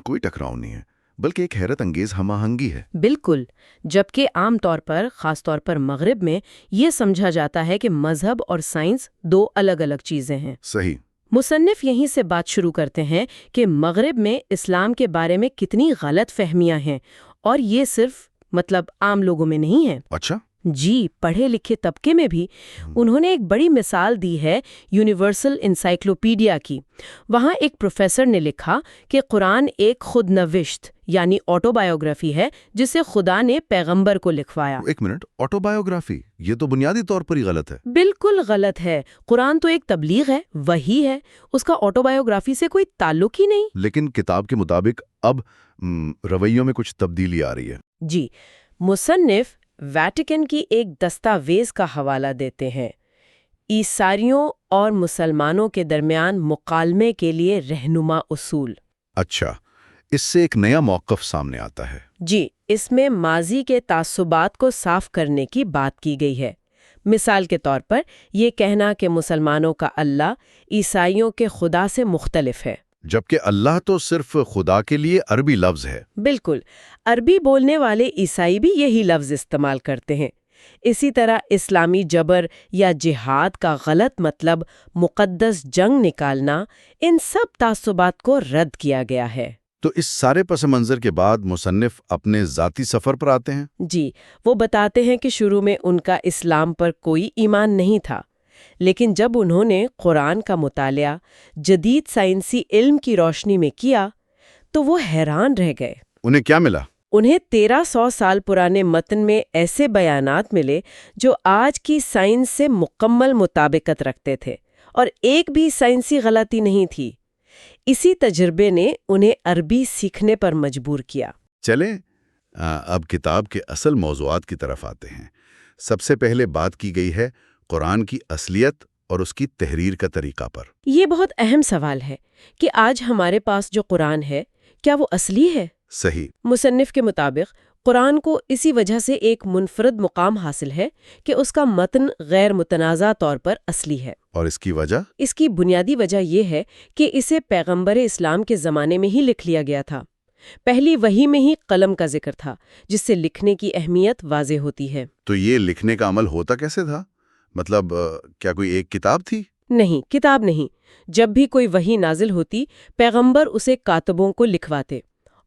کوئی ٹکراؤ نہیں ہے، بلکہ ایک حیرت انگیز ہم آہنگی ہے۔ بالکل، جبکہ عام طور پر، خاص طور پر مغرب میں، یہ سمجھا جاتا ہے کہ مذہب اور سائنس 2 الگ الگ چیزیں ہیں۔ صحیح۔ مصنف یہیں سے بات شروع کرتے ہیں کہ مغرب میں اسلام کے بارے میں کتنی غلط فہمیاں ہیں، اور یہ صرف عام لوگوں میں نہیں ہیں۔ اچھا؟ جی، پڑھے لکھے طبقے میں بھی۔ انہوں نے ایک بڑی مثال دی ہے یونیورسل انسائکلوپیڈیا کی۔ وہاں ایک پروفیسر نے لکھا کہ قرآن ایک خود نوشت یعنی آٹو بایوگرافی ہے جسے خدا نے پیغمبر کو لکھوایا۔ ایک منٹ، آٹو بایوگرافی، یہ تو بنیادی طور پر ہی غلط ہے۔ بالکل غلط ہے۔ قرآن تو ایک تبلیغ ہے، وحی ہے، اس کا آٹو بایوگرافی سے کوئی تعلق ہی نہیں۔ لیکن کتاب کے مطابق اب رویوں میں کچھ تبدیلی آ رہی ہے۔ جی، مصنف ویٹیکن کی ایک دستاویز کا حوالہ دیتے ہیں، عیسائیوں اور مسلمانوں کے درمیان مکالمے کے لیے رہنما اصول۔ اچھا، اس سے ایک نیا موقف سامنے آتا ہے۔ جی، اس میں ماضی کے تعصبات کو صاف کرنے کی بات کی گئی ہے۔ مثال کے طور پر یہ کہنا کہ مسلمانوں کا اللہ عیسائیوں کے خدا سے مختلف ہے، جبکہ اللہ تو صرف خدا کے لیے عربی لفظ ہے۔ بالکل، عربی بولنے والے عیسائی بھی یہی لفظ استعمال کرتے ہیں۔ اسی طرح اسلامی جبر یا جہاد کا غلط مطلب مقدس جنگ نکالنا، ان سب تعصبات کو رد کیا گیا ہے۔ تو اس سارے پس منظر کے بعد مصنف اپنے ذاتی سفر پر آتے ہیں۔ جی، وہ بتاتے ہیں کہ شروع میں ان کا اسلام پر کوئی ایمان نہیں تھا، لیکن جب انہوں نے قرآن کا مطالعہ جدید سائنسی علم کی روشنی میں کیا تو وہ حیران رہ گئے۔ انہیں کیا ملا؟ انہیں 1300 سال پرانے متن میں ایسے بیانات ملے جو آج کی سائنس سے مکمل مطابقت رکھتے تھے اور ایک بھی سائنسی غلطی نہیں تھی۔ اسی تجربے نے انہیں عربی سیکھنے پر مجبور کیا۔ چلیں اب کتاب کے اصل موضوعات کی طرف آتے ہیں۔ سب سے پہلے بات کی گئی ہے قرآن کی اصلیت اور اس کی تحریر کا طریقہ پر۔ یہ بہت اہم سوال ہے کہ آج ہمارے پاس جو قرآن ہے کیا وہ اصلی ہے؟ صحیح۔ مصنف کے مطابق قرآن کو اسی وجہ سے ایک منفرد مقام حاصل ہے کہ اس کا متن غیر متنازع طور پر اصلی ہے۔ اور اس کی وجہ؟ اس کی بنیادی وجہ یہ ہے کہ اسے پیغمبر اسلام کے زمانے میں ہی لکھ لیا گیا تھا۔ پہلی وحی میں ہی قلم کا ذکر تھا، جس سے لکھنے کی اہمیت واضح ہوتی ہے۔ تو یہ لکھنے کا عمل ہوتا کیسے تھا؟ مطلب کیا کوئی ایک کتاب تھی؟ نہیں، کتاب نہیں۔ جب بھی کوئی وحی نازل ہوتی، پیغمبر اسے کاتبوں کو لکھواتے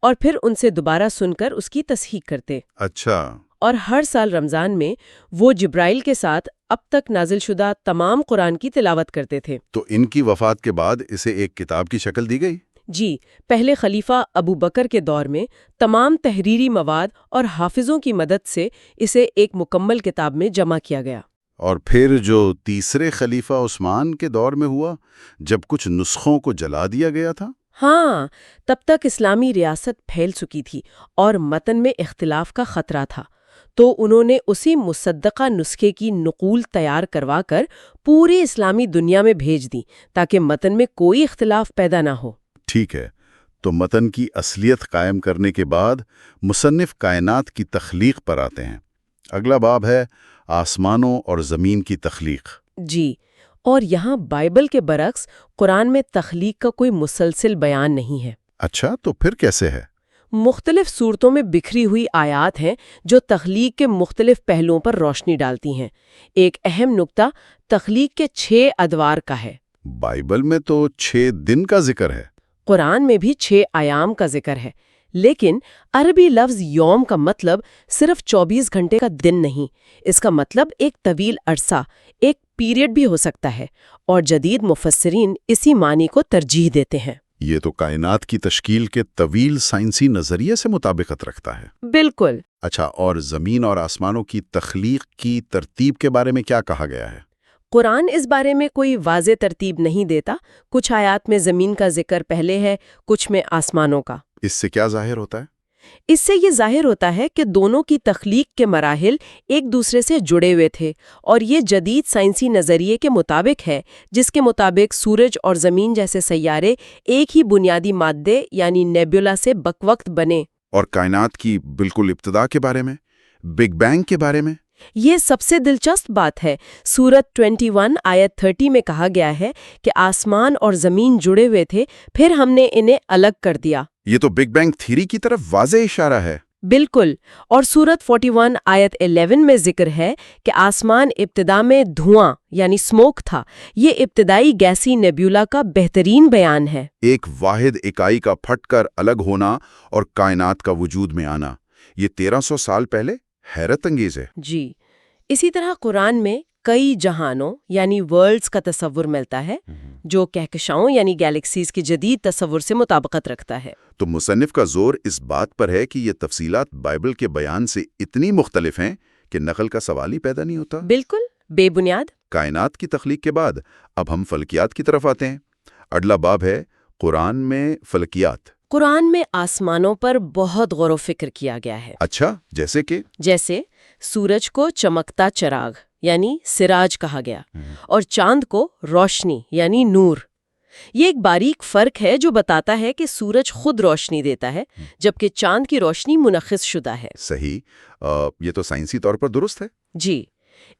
اور پھر ان سے دوبارہ سن کر اس کی تصحیح کرتے۔ اچھا۔ اور ہر سال رمضان میں وہ جبرائیل کے ساتھ اب تک نازل شدہ تمام قرآن کی تلاوت کرتے تھے۔ تو ان کی وفات کے بعد اسے ایک کتاب کی شکل دی گئی؟ جی، پہلے خلیفہ ابو بکر کے دور میں تمام تحریری مواد اور حافظوں کی مدد سے اسے ایک مکمل کتاب میں جمع کیا گیا۔ اور پھر جو تیسرے خلیفہ عثمان کے دور میں ہوا، جب کچھ نسخوں کو جلا دیا گیا تھا؟ ہاں، تب تک اسلامی ریاست پھیل چکی تھی اور متن میں اختلاف کا خطرہ تھا، تو انہوں نے اسی مصدقہ نسخے کی نقول تیار کروا کر پوری اسلامی دنیا میں بھیج دی تاکہ متن میں کوئی اختلاف پیدا نہ ہو۔ ٹھیک ہے، تو متن کی اصلیت قائم کرنے کے بعد مصنف کائنات کی تخلیق پر آتے ہیں۔ اگلا باب ہے آسمانوں اور زمین کی تخلیق۔ جی، اور یہاں بائبل کے برعکس قرآن میں تخلیق کا کوئی مسلسل بیان نہیں ہے۔ اچھا، تو پھر کیسے ہے؟ مختلف صورتوں میں بکھری ہوئی آیات ہیں جو تخلیق کے مختلف پہلوؤں پر روشنی ڈالتی ہیں۔ ایک اہم نقطہ تخلیق کے 6 ادوار کا ہے۔ بائبل میں تو 6 دن کا ذکر ہے۔ قرآن میں بھی 6 ایام کا ذکر ہے، لیکن عربی لفظ یوم کا مطلب صرف 24 گھنٹے کا دن نہیں، اس کا مطلب ایک طویل عرصہ، ایک پیریڈ بھی ہو سکتا ہے، اور جدید مفسرین اسی معنی کو ترجیح دیتے ہیں۔ یہ تو کائنات کی تشکیل کے طویل سائنسی نظریے سے مطابقت رکھتا ہے۔ بالکل۔ اچھا، اور زمین اور آسمانوں کی تخلیق کی ترتیب کے بارے میں کیا کہا گیا ہے؟ قرآن اس بارے میں کوئی واضح ترتیب نہیں دیتا، کچھ آیات میں زمین کا ذکر پہلے ہے، کچھ میں آسمانوں کا۔ اس سے کیا ظاہر ہوتا ہے؟ اس سے یہ ظاہر ہوتا ہے کہ دونوں کی تخلیق کے مراحل ایک دوسرے سے جڑے ہوئے تھے، اور یہ جدید سائنسی نظریے کے مطابق ہے، جس کے مطابق سورج اور زمین جیسے سیارے ایک ہی بنیادی مادے یعنی نیبولا سے بقوقت بنے۔ اور کائنات کی بالکل ابتدا کے بارے میں، بگ بینگ کے بارے میں؟ یہ سب سے دلچسپ بات ہے۔ سورت 21 آیت 30 میں کہا گیا ہے کہ آسمان اور زمین جڑے ہوئے تھے، پھر ہم نے انہیں الگ کر دیا۔ یہ تو بگ بینگ تھیری کی طرف واضح اشارہ ہے۔ بالکل، اور سورت 41 آیت 11 میں ذکر ہے کہ آسمان ابتدا میں دھواں یعنی سموک تھا۔ یہ ابتدائی گیسی نیبیولا کا بہترین بیان ہے۔ ایک واحد اکائی کا پھٹ کر الگ ہونا اور کائنات کا وجود میں آنا، یہ 1300 سال پہلے حیرت انگیز ہے۔ جی، اسی طرح قرآن میں کئی جہانوں یعنی ورلڈز کا تصور ملتا ہے جو کہکشاؤں یعنی گیلیکسیز کی جدید تصور سے مطابقت رکھتا ہے۔ تو مصنف کا زور اس بات پر ہے کہ یہ تفصیلات بائبل کے بیان سے اتنی مختلف ہیں کہ نقل کا سوال ہی پیدا نہیں ہوتا۔ بالکل بے بنیاد۔ کائنات کی تخلیق کے بعد اب ہم فلکیات کی طرف آتے ہیں۔ اگلا باب ہے قرآن میں فلکیات۔ قرآن میں آسمانوں پر بہت غور و فکر کیا گیا ہے۔ اچھا، جیسے کہ؟ جیسے سورج کو چمکتا چراغ یعنی سراج کہا گیا، اور چاند کو روشنی یعنی نور۔ یہ ایک باریک فرق ہے جو بتاتا ہے کہ سورج خود روشنی دیتا ہے جبکہ چاند کی روشنی منعکس شدہ ہے۔ صحیح، یہ تو سائنسی طور پر درست ہے۔ جی،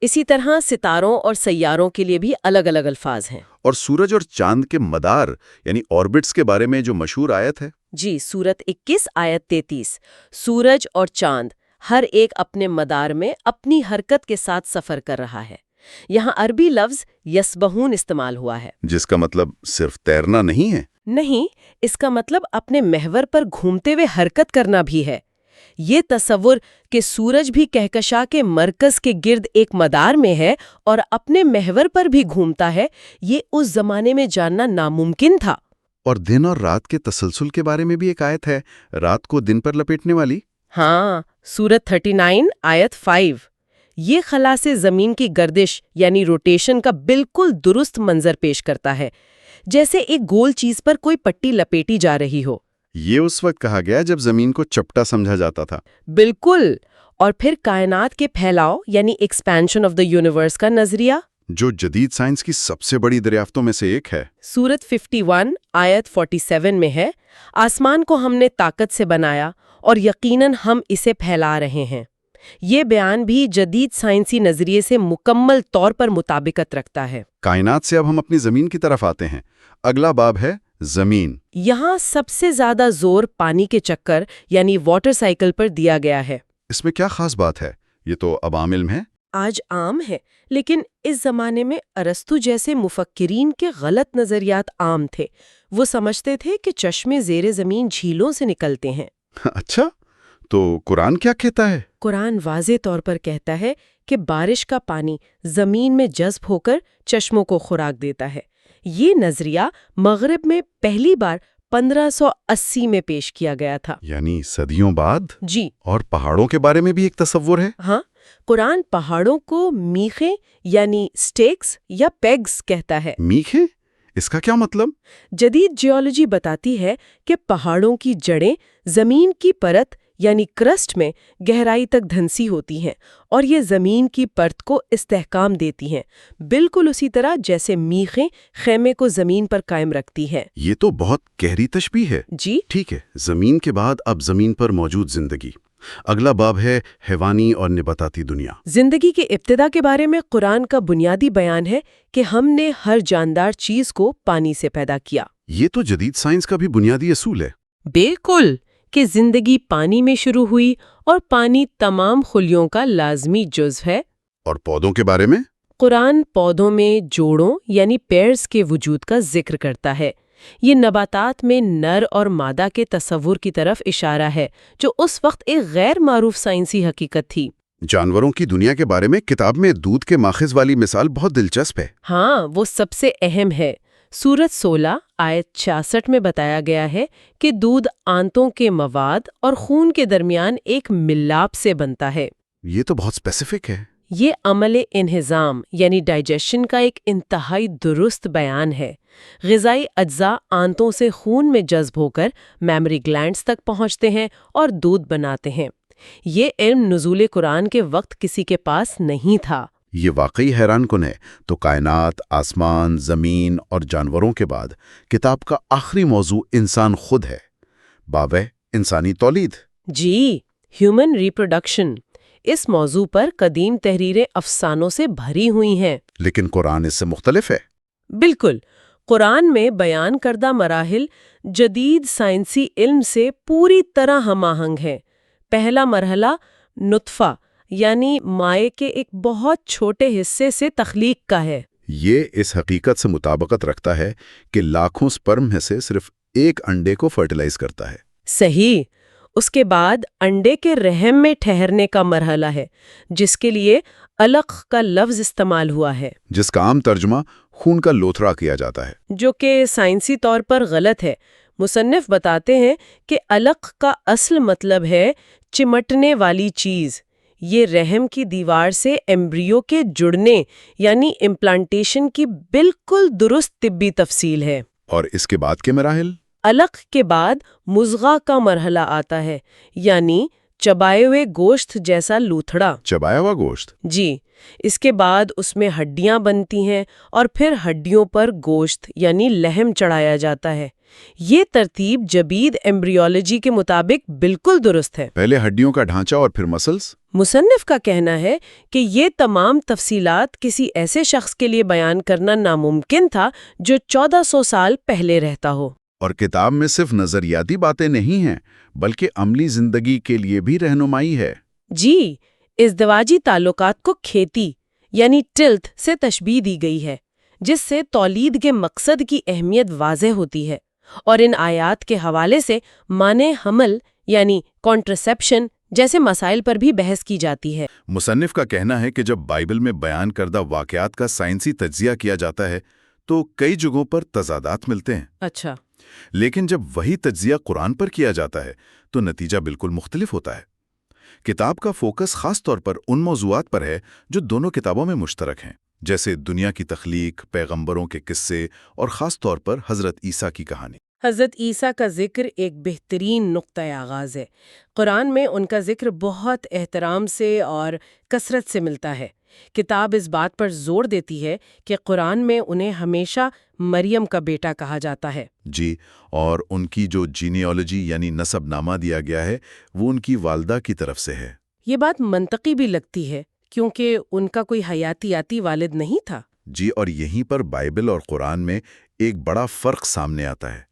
اسی طرح ستاروں اور سیاروں کے لیے بھی الگ الگ الفاظ ہیں۔ اور سورج اور چاند کے مدار یعنی آربٹس کے بارے میں جو مشہور آیت ہے؟ جی، سورت 21 آیت 33، سورج اور چاند ہر ایک اپنے مدار میں اپنی حرکت کے ساتھ سفر کر رہا ہے۔ یہاں عربی لفظ یسبحون استعمال ہوا ہے، جس کا مطلب صرف تیرنا نہیں ہے۔ نہیں، اس کا مطلب اپنے محور پر گھومتے ہوئے حرکت کرنا بھی ہے۔ یہ تصور کہ سورج بھی کہکشاں کے مرکز کے گرد ایک مدار میں ہے اور اپنے محور پر بھی گھومتا ہے، یہ اس زمانے میں جاننا ناممکن تھا۔ اور دن اور رات کے تسلسل کے بارے میں بھی ایک آیت ہے، رات کو دن پر لپیٹنے والی۔ ہاں، سورت 39 آیت 5۔ یہ خلا سے زمین کی گردش یعنی روٹیشن کا بالکل درست منظر پیش کرتا ہے، جیسے ایک گول چیز پر کوئی پٹی لپیٹی جا رہی ہو۔ یہ اس وقت کہا گیا جب زمین کو چپٹا سمجھا جاتا تھا۔ بالکل۔ اور پھر کائنات کے پھیلاؤ یعنی ایکسپینشن آف دا یونیورس کا نظریہ، جو جدید سائنس کی سب سے بڑی دریافتوں میں سے ایک ہے۔ سورت 51 آیت 47 میں ہے، آسمان کو ہم نے طاقت سے بنایا اور یقیناً ہم اسے پھیلا رہے ہیں۔ یہ بیان بھی جدید سائنسی نظریے سے مکمل طور پر مطابقت رکھتا ہے۔ کائنات سے اب ہم اپنی زمین کی طرف آتے ہیں۔ اگلا باب ہے زمین۔ یہاں سب سے زیادہ زور پانی کے چکر یعنی واٹر سائیکل پر دیا گیا ہے۔ اس میں کیا خاص بات ہے؟ یہ تو اب عام علم ہے۔ آج عام ہے، لیکن اس زمانے میں ارسطو جیسے مفکرین کے غلط نظریات عام تھے۔ وہ سمجھتے تھے کہ چشمے زیر زمین جھیلوں سے نکلتے ہیں۔ اچھا، تو قرآن کیا کہتا ہے؟ قرآن واضح طور پر کہتا ہے کہ بارش کا پانی زمین میں جذب ہو کر چشموں کو خوراک دیتا ہے۔ یہ نظریہ مغرب میں پہلی بار 1580 میں پیش کیا گیا تھا، یعنی صدیوں بعد۔ جی اور پہاڑوں کے بارے میں بھی ایک تصور ہے۔ ہاں، قرآن پہاڑوں کو میخیں یعنی سٹیکس یا پیگز کہتا ہے۔ میخیں؟ اس کا کیا مطلب؟ جدید جیولوجی بتاتی ہے کہ پہاڑوں کی جڑیں زمین کی پرت یعنی کرسٹ میں گہرائی تک دھنسی ہوتی ہیں اور یہ زمین کی پرت کو استحکام دیتی ہیں، بالکل اسی طرح جیسے میخیں خیمے کو زمین پر قائم رکھتی ہیں۔ یہ تو بہت گہری تشبیہ ہے۔ جی ٹھیک ہے، زمین کے بعد اب زمین پر موجود زندگی۔ اگلا باب ہے حیوانی اور نباتاتی دنیا۔ زندگی کے ابتدا کے بارے میں قرآن کا بنیادی بیان ہے کہ ہم نے ہر جاندار چیز کو پانی سے پیدا کیا۔ یہ تو جدید سائنس کا بھی بنیادی اصول ہے۔ بالکل، کہ زندگی پانی میں شروع ہوئی اور پانی تمام خلیوں کا لازمی جزو ہے۔ اور پودوں کے بارے میں؟ قرآن پودوں میں جوڑوں یعنی پیئرز کے وجود کا ذکر کرتا ہے۔ یہ نباتات میں نر اور مادہ کے تصور کی طرف اشارہ ہے، جو اس وقت ایک غیر معروف سائنسی حقیقت تھی۔ جانوروں کی دنیا کے بارے میں کتاب میں دودھ کے ماخذ والی مثال بہت دلچسپ ہے۔ ہاں، وہ سب سے اہم ہے۔ سورت 16 آیت 66 میں بتایا گیا ہے کہ دودھ آنتوں کے مواد اور خون کے درمیان ایک ملاپ سے بنتا ہے۔ یہ تو بہت اسپیسیفک ہے۔ یہ عمل انہضام یعنی ڈائجیشن کا ایک انتہائی درست بیان ہے۔ غذائی اجزاء آنتوں سے خون میں جذب ہو کر میمری گلینڈز تک پہنچتے ہیں اور دودھ بناتے ہیں۔ یہ علم نزول قرآن کے وقت کسی کے پاس نہیں تھا۔ یہ واقعی حیران کن ہے۔ تو کائنات، آسمان، زمین اور جانوروں کے بعد کتاب کا آخری موضوع انسان خود ہے۔ باب ہے انسانی تولید۔ جی، ہیومن ریپروڈکشن۔ اس موضوع پر قدیم تحریریں افسانوں سے بھری ہوئی ہیں۔ لیکن قرآن اس سے مختلف ہے۔ بالکل، قرآن میں بیان کردہ مراحل جدید سائنسی علم سے پوری طرح ہم آہنگ ہیں۔ پہلا مرحلہ نطفہ یعنی مائع کے ایک بہت چھوٹے حصے سے تخلیق کا ہے۔ یہ اس حقیقت سے مطابقت رکھتا ہے کہ لاکھوں سپرم میں سے صرف ایک انڈے کو فرٹیلائز کرتا ہے۔ صحیح۔ اس کے بعد انڈے کے رحم میں ٹھہرنے کا مرحلہ ہے، جس کے لیے علق کا لفظ استعمال ہوا ہے، جس کا عام ترجمہ خون کا لوتھڑا کیا جاتا ہے، جو کہ سائنسی طور پر غلط ہے۔ مصنف بتاتے ہیں کہ علق کا اصل مطلب ہے چمٹنے والی چیز۔ یہ رحم کی دیوار سے ایمبریو کے جڑنے یعنی امپلانٹیشن کی بالکل درست طبی تفصیل ہے۔ اور اس کے بعد کے مراحل؟ علق کے بعد مضغہ کا مرحلہ آتا ہے، یعنی چبائے ہوئے گوشت جیسا لوتھڑا۔ چبایا ہوا گوشت؟ جی، اس کے بعد اس میں ہڈیاں بنتی ہیں اور پھر ہڈیوں پر گوشت یعنی لحم چڑھایا جاتا ہے۔ یہ ترتیب جدید ایمبریولوجی کے مطابق بالکل درست ہے۔ پہلے ہڈیوں کا ڈھانچہ اور پھر مسلز؟ مصنف کا کہنا ہے کہ یہ تمام تفصیلات کسی ایسے شخص کے لیے بیان کرنا ناممکن تھا جو 1400 سال پہلے رہتا ہو۔ اور کتاب میں صرف نظریاتی باتیں نہیں ہیں، بلکہ عملی زندگی کے لیے بھی رہنمائی ہے۔ جی، ازدواجی تعلقات کو کھیتی یعنی ٹلتھ سے تشبیہ دی گئی ہے، جس سے تولید کے مقصد کی اہمیت واضح ہوتی ہے، اور ان آیات کے حوالے سے معنی حمل یعنی کانٹرسیپشن جیسے مسائل پر بھی بحث کی جاتی ہے۔ مصنف کا کہنا ہے کہ جب بائبل میں بیان کردہ واقعات کا سائنسی تجزیہ کیا جاتا ہے تو کئی جگہوں پر تضادات ملتے ہیں، اچھا، لیکن جب وہی تجزیہ قرآن پر کیا جاتا ہے تو نتیجہ بالکل مختلف ہوتا ہے۔ کتاب کا فوکس خاص طور پر ان موضوعات پر ہے جو دونوں کتابوں میں مشترک ہیں، جیسے دنیا کی تخلیق، پیغمبروں کے قصے اور خاص طور پر حضرت عیسیٰ کی کہانی۔ حضرت عیسیٰ کا ذکر ایک بہترین نقطۂ آغاز ہے۔ قرآن میں ان کا ذکر بہت احترام سے اور کثرت سے ملتا ہے۔ کتاب اس بات پر زور دیتی ہے کہ قرآن میں انہیں ہمیشہ مریم کا بیٹا کہا جاتا ہے۔ جی، اور ان کی جو جینیالوجی یعنی نسب نامہ دیا گیا ہے وہ ان کی والدہ کی طرف سے ہے۔ یہ بات منطقی بھی لگتی ہے کیونکہ ان کا کوئی حیاتیاتی والد نہیں تھا۔ جی، اور یہیں پر بائبل اور قرآن میں ایک بڑا فرق سامنے آتا ہے۔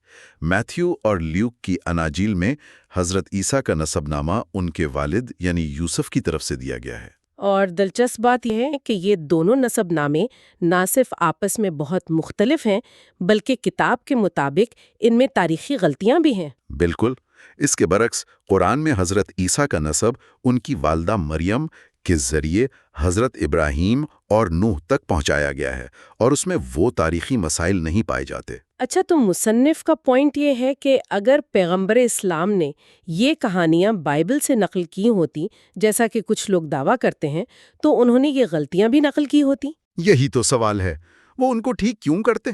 میتھیو اور لیوک کی اناجیل میں حضرت عیسیٰ کا نسب نامہ ان کے والد یعنی یوسف کی طرف سے دیا گیا ہے۔ اور دلچسپ بات یہ ہے کہ یہ دونوں نسب نامے نہ صرف آپس میں بہت مختلف ہیں بلکہ کتاب کے مطابق ان میں تاریخی غلطیاں بھی ہیں۔ بالکل، اس کے برعکس قرآن میں حضرت عیسیٰ کا نسب ان کی والدہ مریم کے ذریعے حضرت ابراہیم اور نوح تک پہنچایا گیا ہے، اور اس میں وہ تاریخی مسائل نہیں پائے جاتے۔ اچھا، تو مصنف کا پوائنٹ یہ ہے کہ اگر پیغمبر اسلام نے یہ کہانیاں بائبل سے نقل کی ہوتی جیسا کہ کچھ لوگ دعویٰ کرتے ہیں تو انہوں نے یہ غلطیاں بھی نقل کی ہوتی؟ یہی تو سوال ہے، وہ ان کو ٹھیک کیوں کرتے؟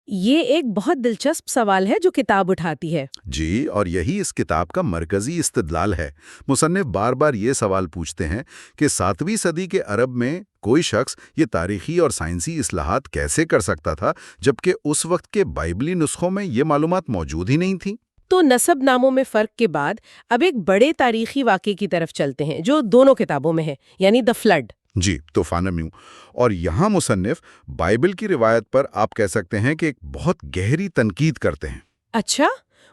یہ ایک بہت دلچسپ سوال ہے جو کتاب اٹھاتی ہے۔ جی، اور یہی اس کتاب کا مرکزی استدلال ہے۔ مصنف بار بار یہ سوال پوچھتے ہیں کہ 7ویں صدی کے عرب میں کوئی شخص یہ تاریخی اور سائنسی اصلاحات کیسے کر سکتا تھا جبکہ اس وقت کے بائبلی نسخوں میں یہ معلومات موجود ہی نہیں تھیں۔ تو نسب ناموں میں فرق کے بعد اب ایک بڑے تاریخی واقعے کی طرف چلتے ہیں جو دونوں کتابوں میں ہے، یعنی دا فلڈ۔ جی، طوفان نوح، اور یہاں مصنف بائبل کی روایت پر آپ کہہ سکتے ہیں کہ ایک بہت گہری تنقید کرتے ہیں۔ اچھا،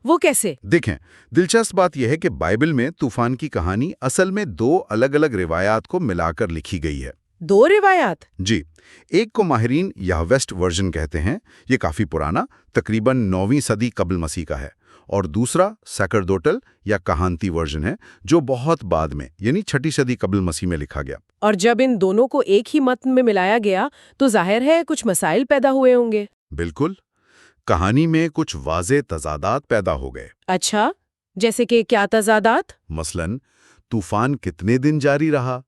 وہ کیسے؟ دیکھیں، دلچسپ بات یہ ہے کہ بائبل میں طوفان کی کہانی اصل میں 2 الگ الگ روایات کو ملا کر لکھی گئی ہے۔ 2 روایات؟ جی، ایک کو ماہرین یا ویسٹ ورژن کہتے ہیں، یہ کافی پرانا، تقریباً 9ویں صدی قبل مسیح کا ہے، اور دوسرا سیکرڈوٹل یا کہانتی ورژن ہے جو بہت بعد میں یعنی 6 صدی قبل مسیح میں لکھا گیا۔ اور جب ان دونوں کو ایک ہی متن میں ملایا گیا تو ظاہر ہے کچھ مسائل پیدا ہوئے ہوں گے۔ بالکل، کہانی میں کچھ واضح تضادات پیدا ہو گئے۔ اچھا، جیسے کہ کیا تضادات؟ مثلاً طوفان کتنے دن جاری رہا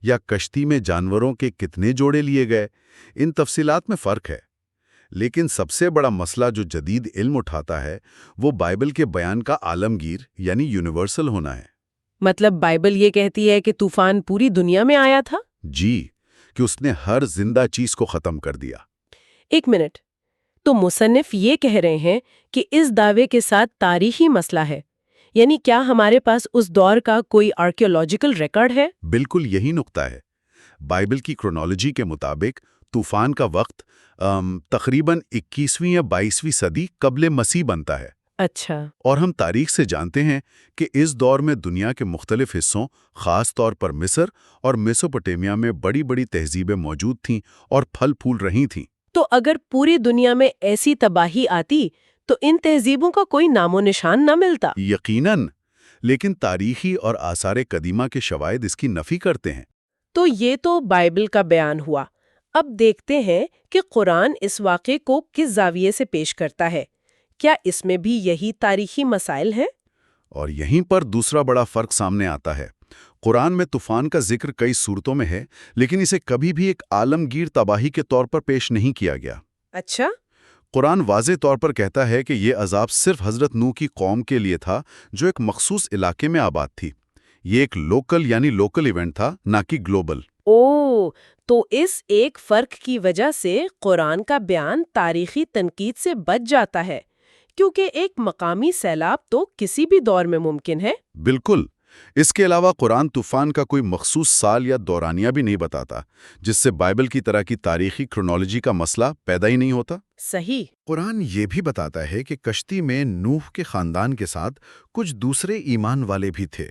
یا کشتی میں جانوروں کے کتنے جوڑے لیے گئے، ان تفصیلات میں فرق ہے۔ لیکن سب سے بڑا مسئلہ جو جدید علم اٹھاتا ہے وہ بائبل کے بیان کا عالمگیر یعنی یونیورسل ہونا ہے۔ مطلب بائبل یہ کہتی ہے کہ طوفان پوری دنیا میں آیا تھا؟ جی، کہ اس نے ہر زندہ چیز کو ختم کر دیا۔ ایک منٹ، تو مصنف یہ کہہ رہے ہیں کہ اس دعوے کے ساتھ تاریخی مسئلہ ہے، یعنی کیا ہمارے پاس اس دور کا کوئی آرکیولوجیکل ریکارڈ ہے؟ بالکل یہی نقطہ ہے۔ بائبل کی کرونالوجی کے مطابق طوفان کا وقت تقریباً 21ویں یا 22ویں صدی قبل مسیح بنتا ہے۔ اچھا، اور ہم تاریخ سے جانتے ہیں کہ اس دور میں دنیا کے مختلف حصوں، خاص طور پر مصر اور میسوپوٹیمیا میں بڑی بڑی تہذیبیں موجود تھیں اور پھل پھول رہی تھیں۔ تو اگر پوری دنیا میں ایسی تباہی آتی تو ان تہذیبوں کا کوئی نام و نشان نہ ملتا؟ یقیناً، لیکن تاریخی اور آثار قدیمہ کے شواہد اس کی نفی کرتے ہیں۔ تو یہ تو بائبل کا بیان ہوا۔ اب دیکھتے ہیں کہ قرآن اس واقعے کو کس زاویے سے پیش کرتا ہے۔ کیا اس میں بھی یہی تاریخی مسائل ہیں؟ اور یہیں پر دوسرا بڑا فرق سامنے آتا ہے۔ قرآن میں طوفان کا ذکر کئی صورتوں میں ہے، لیکن اسے کبھی بھی ایک عالمگیر تباہی کے طور پر پیش نہیں کیا گیا۔ اچھا، قرآن واضح طور پر کہتا ہے کہ یہ عذاب صرف حضرت نوح کی قوم کے لیے تھا جو ایک مخصوص علاقے میں آباد تھی۔ یہ ایک لوکل ایونٹ تھا، نہ کہ گلوبل۔ تو اس ایک فرق کی وجہ سے قرآن کا بیان تاریخی تنقید سے بچ جاتا ہے، کیونکہ ایک مقامی سیلاب تو کسی بھی دور میں ممکن ہے۔ بالکل، اس کے علاوہ قرآن طوفان کا کوئی مخصوص سال یا دورانیہ بھی نہیں بتاتا، جس سے بائبل کی طرح کی تاریخی کرونالوجی کا مسئلہ پیدا ہی نہیں ہوتا۔ صحیح۔ قرآن یہ بھی بتاتا ہے کہ کشتی میں نوح کے خاندان کے ساتھ کچھ دوسرے ایمان والے بھی تھے۔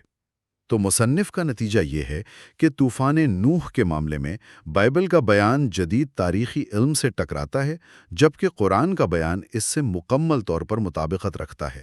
تو مصنف کا نتیجہ یہ ہے کہ طوفان نوح کے معاملے میں بائبل کا بیان جدید تاریخی علم سے ٹکراتا ہے، جبکہ قرآن کا بیان اس سے مکمل طور پر مطابقت رکھتا ہے۔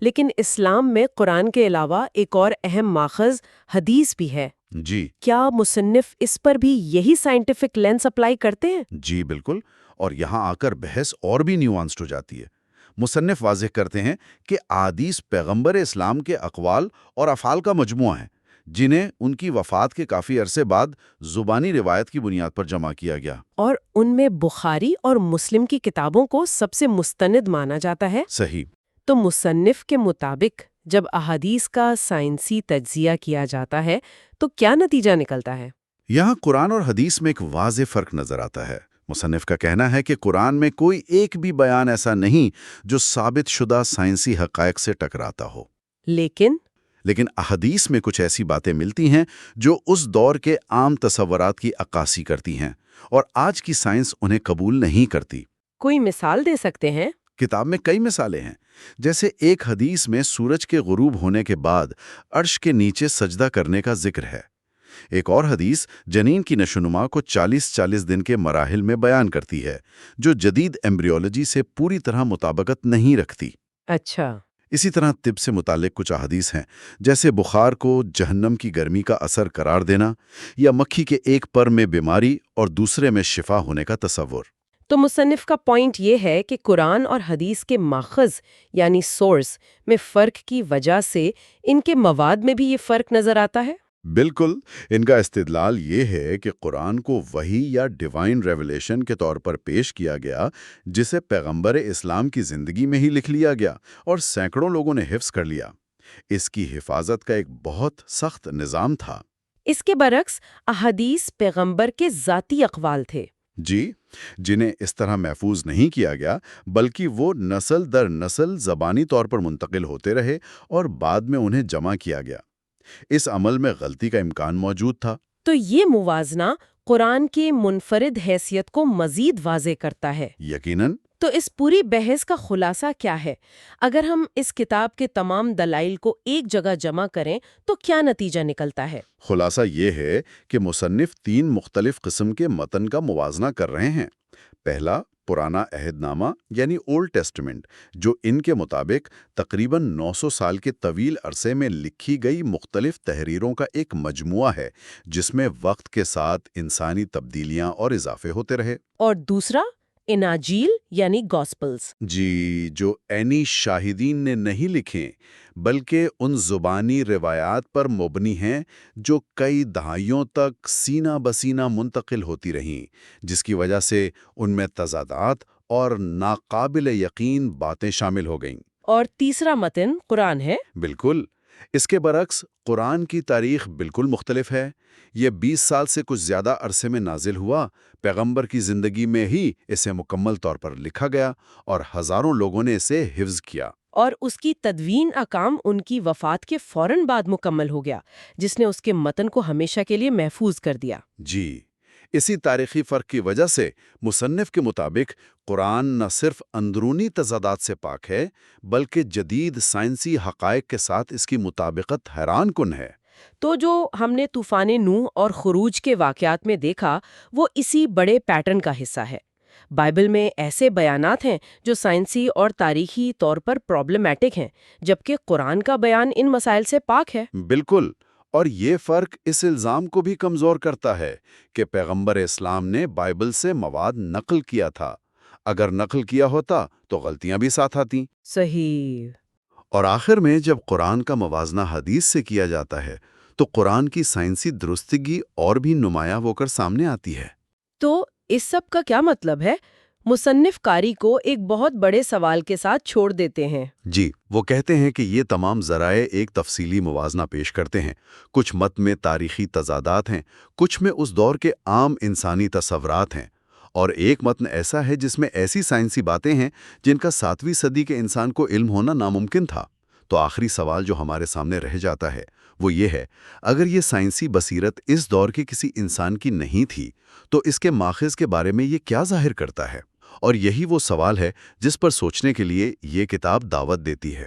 لیکن اسلام میں قرآن کے علاوہ ایک اور اہم ماخذ حدیث بھی ہے۔ جی کیا مصنف اس پر بھی یہی سائنٹیفک لینس اپلائی کرتے ہیں؟ جی بالکل، اور یہاں آ کر بحث اور بھی نیوانسڈ ہو جاتی ہے۔ مصنف واضح کرتے ہیں کہ احادیث پیغمبر اسلام کے اقوال اور افعال کا مجموعہ ہیں، جنہیں ان کی وفات کے کافی عرصے بعد زبانی روایت کی بنیاد پر جمع کیا گیا۔ اور ان میں بخاری اور مسلم کی کتابوں کو سب سے مستند مانا جاتا ہے۔ صحیح۔ تو مصنف کے مطابق جب احادیث کا سائنسی تجزیہ کیا جاتا ہے تو کیا نتیجہ نکلتا ہے؟ یہاں قرآن اور حدیث میں ایک واضح فرق نظر آتا ہے۔ مصنف کا کہنا ہے کہ قرآن میں کوئی ایک بھی بیان ایسا نہیں جو ثابت شدہ سائنسی حقائق سے ٹکراتا ہو، لیکن احادیث میں کچھ ایسی باتیں ملتی ہیں جو اس دور کے عام تصورات کی عکاسی کرتی ہیں اور آج کی سائنس انہیں قبول نہیں کرتی۔ کوئی مثال دے سکتے ہیں؟ کتاب میں کئی مثالیں ہیں، جیسے ایک حدیث میں سورج کے غروب ہونے کے بعد عرش کے نیچے سجدہ کرنے کا ذکر ہے۔ ایک اور حدیث جنین کی نشوونما کو 40 دن کے مراحل میں بیان کرتی ہے، جو جدید ایمبریولوجی سے پوری طرح مطابقت نہیں رکھتی۔ اچھا۔ اسی طرح طب سے متعلق کچھ احادیث ہیں، جیسے بخار کو جہنم کی گرمی کا اثر قرار دینا یا مکھی کے ایک پر میں بیماری اور دوسرے میں شفا ہونے کا تصور۔ تو مصنف کا پوائنٹ یہ ہے کہ قرآن اور حدیث کے ماخذ یعنی سورس میں فرق کی وجہ سے ان کے مواد میں بھی یہ فرق نظر آتا ہے؟ بالکل، ان کا استدلال یہ ہے کہ قرآن کو وحی یا ڈیوائن ریولیشن کے طور پر پیش کیا گیا، جسے پیغمبر اسلام کی زندگی میں ہی لکھ لیا گیا اور سینکڑوں لوگوں نے حفظ کر لیا۔ اس کی حفاظت کا ایک بہت سخت نظام تھا۔ اس کے برعکس احادیث پیغمبر کے ذاتی اقوال تھے۔ جی، جنہیں اس طرح محفوظ نہیں کیا گیا، بلکہ وہ نسل در نسل زبانی طور پر منتقل ہوتے رہے اور بعد میں انہیں جمع کیا گیا۔ اس عمل میں غلطی کا امکان موجود تھا۔ تو یہ موازنہ قرآن کی منفرد حیثیت کو مزید واضح کرتا ہے۔ یقیناً۔ تو اس پوری بحث کا خلاصہ کیا ہے؟ اگر ہم اس کتاب کے تمام دلائل کو ایک جگہ جمع کریں تو کیا نتیجہ نکلتا ہے؟ خلاصہ یہ ہے کہ مصنف 3 مختلف قسم کے متن کا موازنہ کر رہے ہیں۔ پہلا، پرانا عہد نامہ یعنی اولڈ ٹیسٹمنٹ، جو ان کے مطابق تقریباً 900 سال کے طویل عرصے میں لکھی گئی مختلف تحریروں کا ایک مجموعہ ہے، جس میں وقت کے ساتھ انسانی تبدیلیاں اور اضافے ہوتے رہے۔ اور دوسرا، اناجیل یعنی گاسپلز، جی، جو عینی شاہدین نے نہیں لکھیں، بلکہ ان زبانی روایات پر مبنی ہیں جو کئی دہائیوں تک سینہ بسینہ منتقل ہوتی رہیں، جس کی وجہ سے ان میں تضادات اور ناقابل یقین باتیں شامل ہو گئیں۔ اور تیسرا متن قرآن ہے۔ بالکل، اس کے برعکس قرآن کی تاریخ بالکل مختلف ہے۔ یہ 20 سال سے کچھ زیادہ عرصے میں نازل ہوا، پیغمبر کی زندگی میں ہی اسے مکمل طور پر لکھا گیا اور ہزاروں لوگوں نے اسے حفظ کیا۔ اور اس کی تدوین کا کام ان کی وفات کے فوراً بعد مکمل ہو گیا، جس نے اس کے متن کو ہمیشہ کے لیے محفوظ کر دیا۔ جی، اسی تاریخی فرق کی وجہ سے مصنف کے مطابق قرآن نہ صرف اندرونی تضادات سے پاک ہے، بلکہ جدید سائنسی حقائق کے ساتھ اس کی مطابقت حیران کن ہے۔ تو جو ہم نے طوفان نوح اور خروج کے واقعات میں دیکھا، وہ اسی بڑے پیٹرن کا حصہ ہے۔ بائبل میں ایسے بیانات ہیں جو سائنسی اور تاریخی طور پر پرابلمیٹک ہیں، جبکہ قرآن کا بیان ان مسائل سے پاک ہے۔ بالکل، اور یہ فرق اس الزام کو بھی کمزور کرتا ہے کہ پیغمبر اسلام نے بائبل سے مواد نقل کیا تھا۔ اگر نقل کیا ہوتا تو غلطیاں بھی ساتھ آتیں۔ صحیح۔ اور آخر میں جب قرآن کا موازنہ حدیث سے کیا جاتا ہے تو قرآن کی سائنسی درستگی اور بھی نمایاں ہو کر سامنے آتی ہے۔ تو اس سب کا کیا مطلب ہے؟ مصنف قاری کو ایک بہت بڑے سوال کے ساتھ چھوڑ دیتے ہیں۔ جی، وہ کہتے ہیں کہ یہ تمام ذرائع ایک تفصیلی موازنہ پیش کرتے ہیں۔ کچھ مت میں تاریخی تضادات ہیں، کچھ میں اس دور کے عام انسانی تصورات ہیں، اور ایک متن ایسا ہے جس میں ایسی سائنسی باتیں ہیں جن کا 7ویں صدی کے انسان کو علم ہونا ناممکن تھا۔ تو آخری سوال جو ہمارے سامنے رہ جاتا ہے وہ یہ ہے، اگر یہ سائنسی بصیرت اس دور کے کسی انسان کی نہیں تھی تو اس کے ماخذ کے بارے میں یہ کیا ظاہر کرتا ہے؟ اور یہی وہ سوال ہے جس پر سوچنے کے لیے یہ کتاب دعوت دیتی ہے۔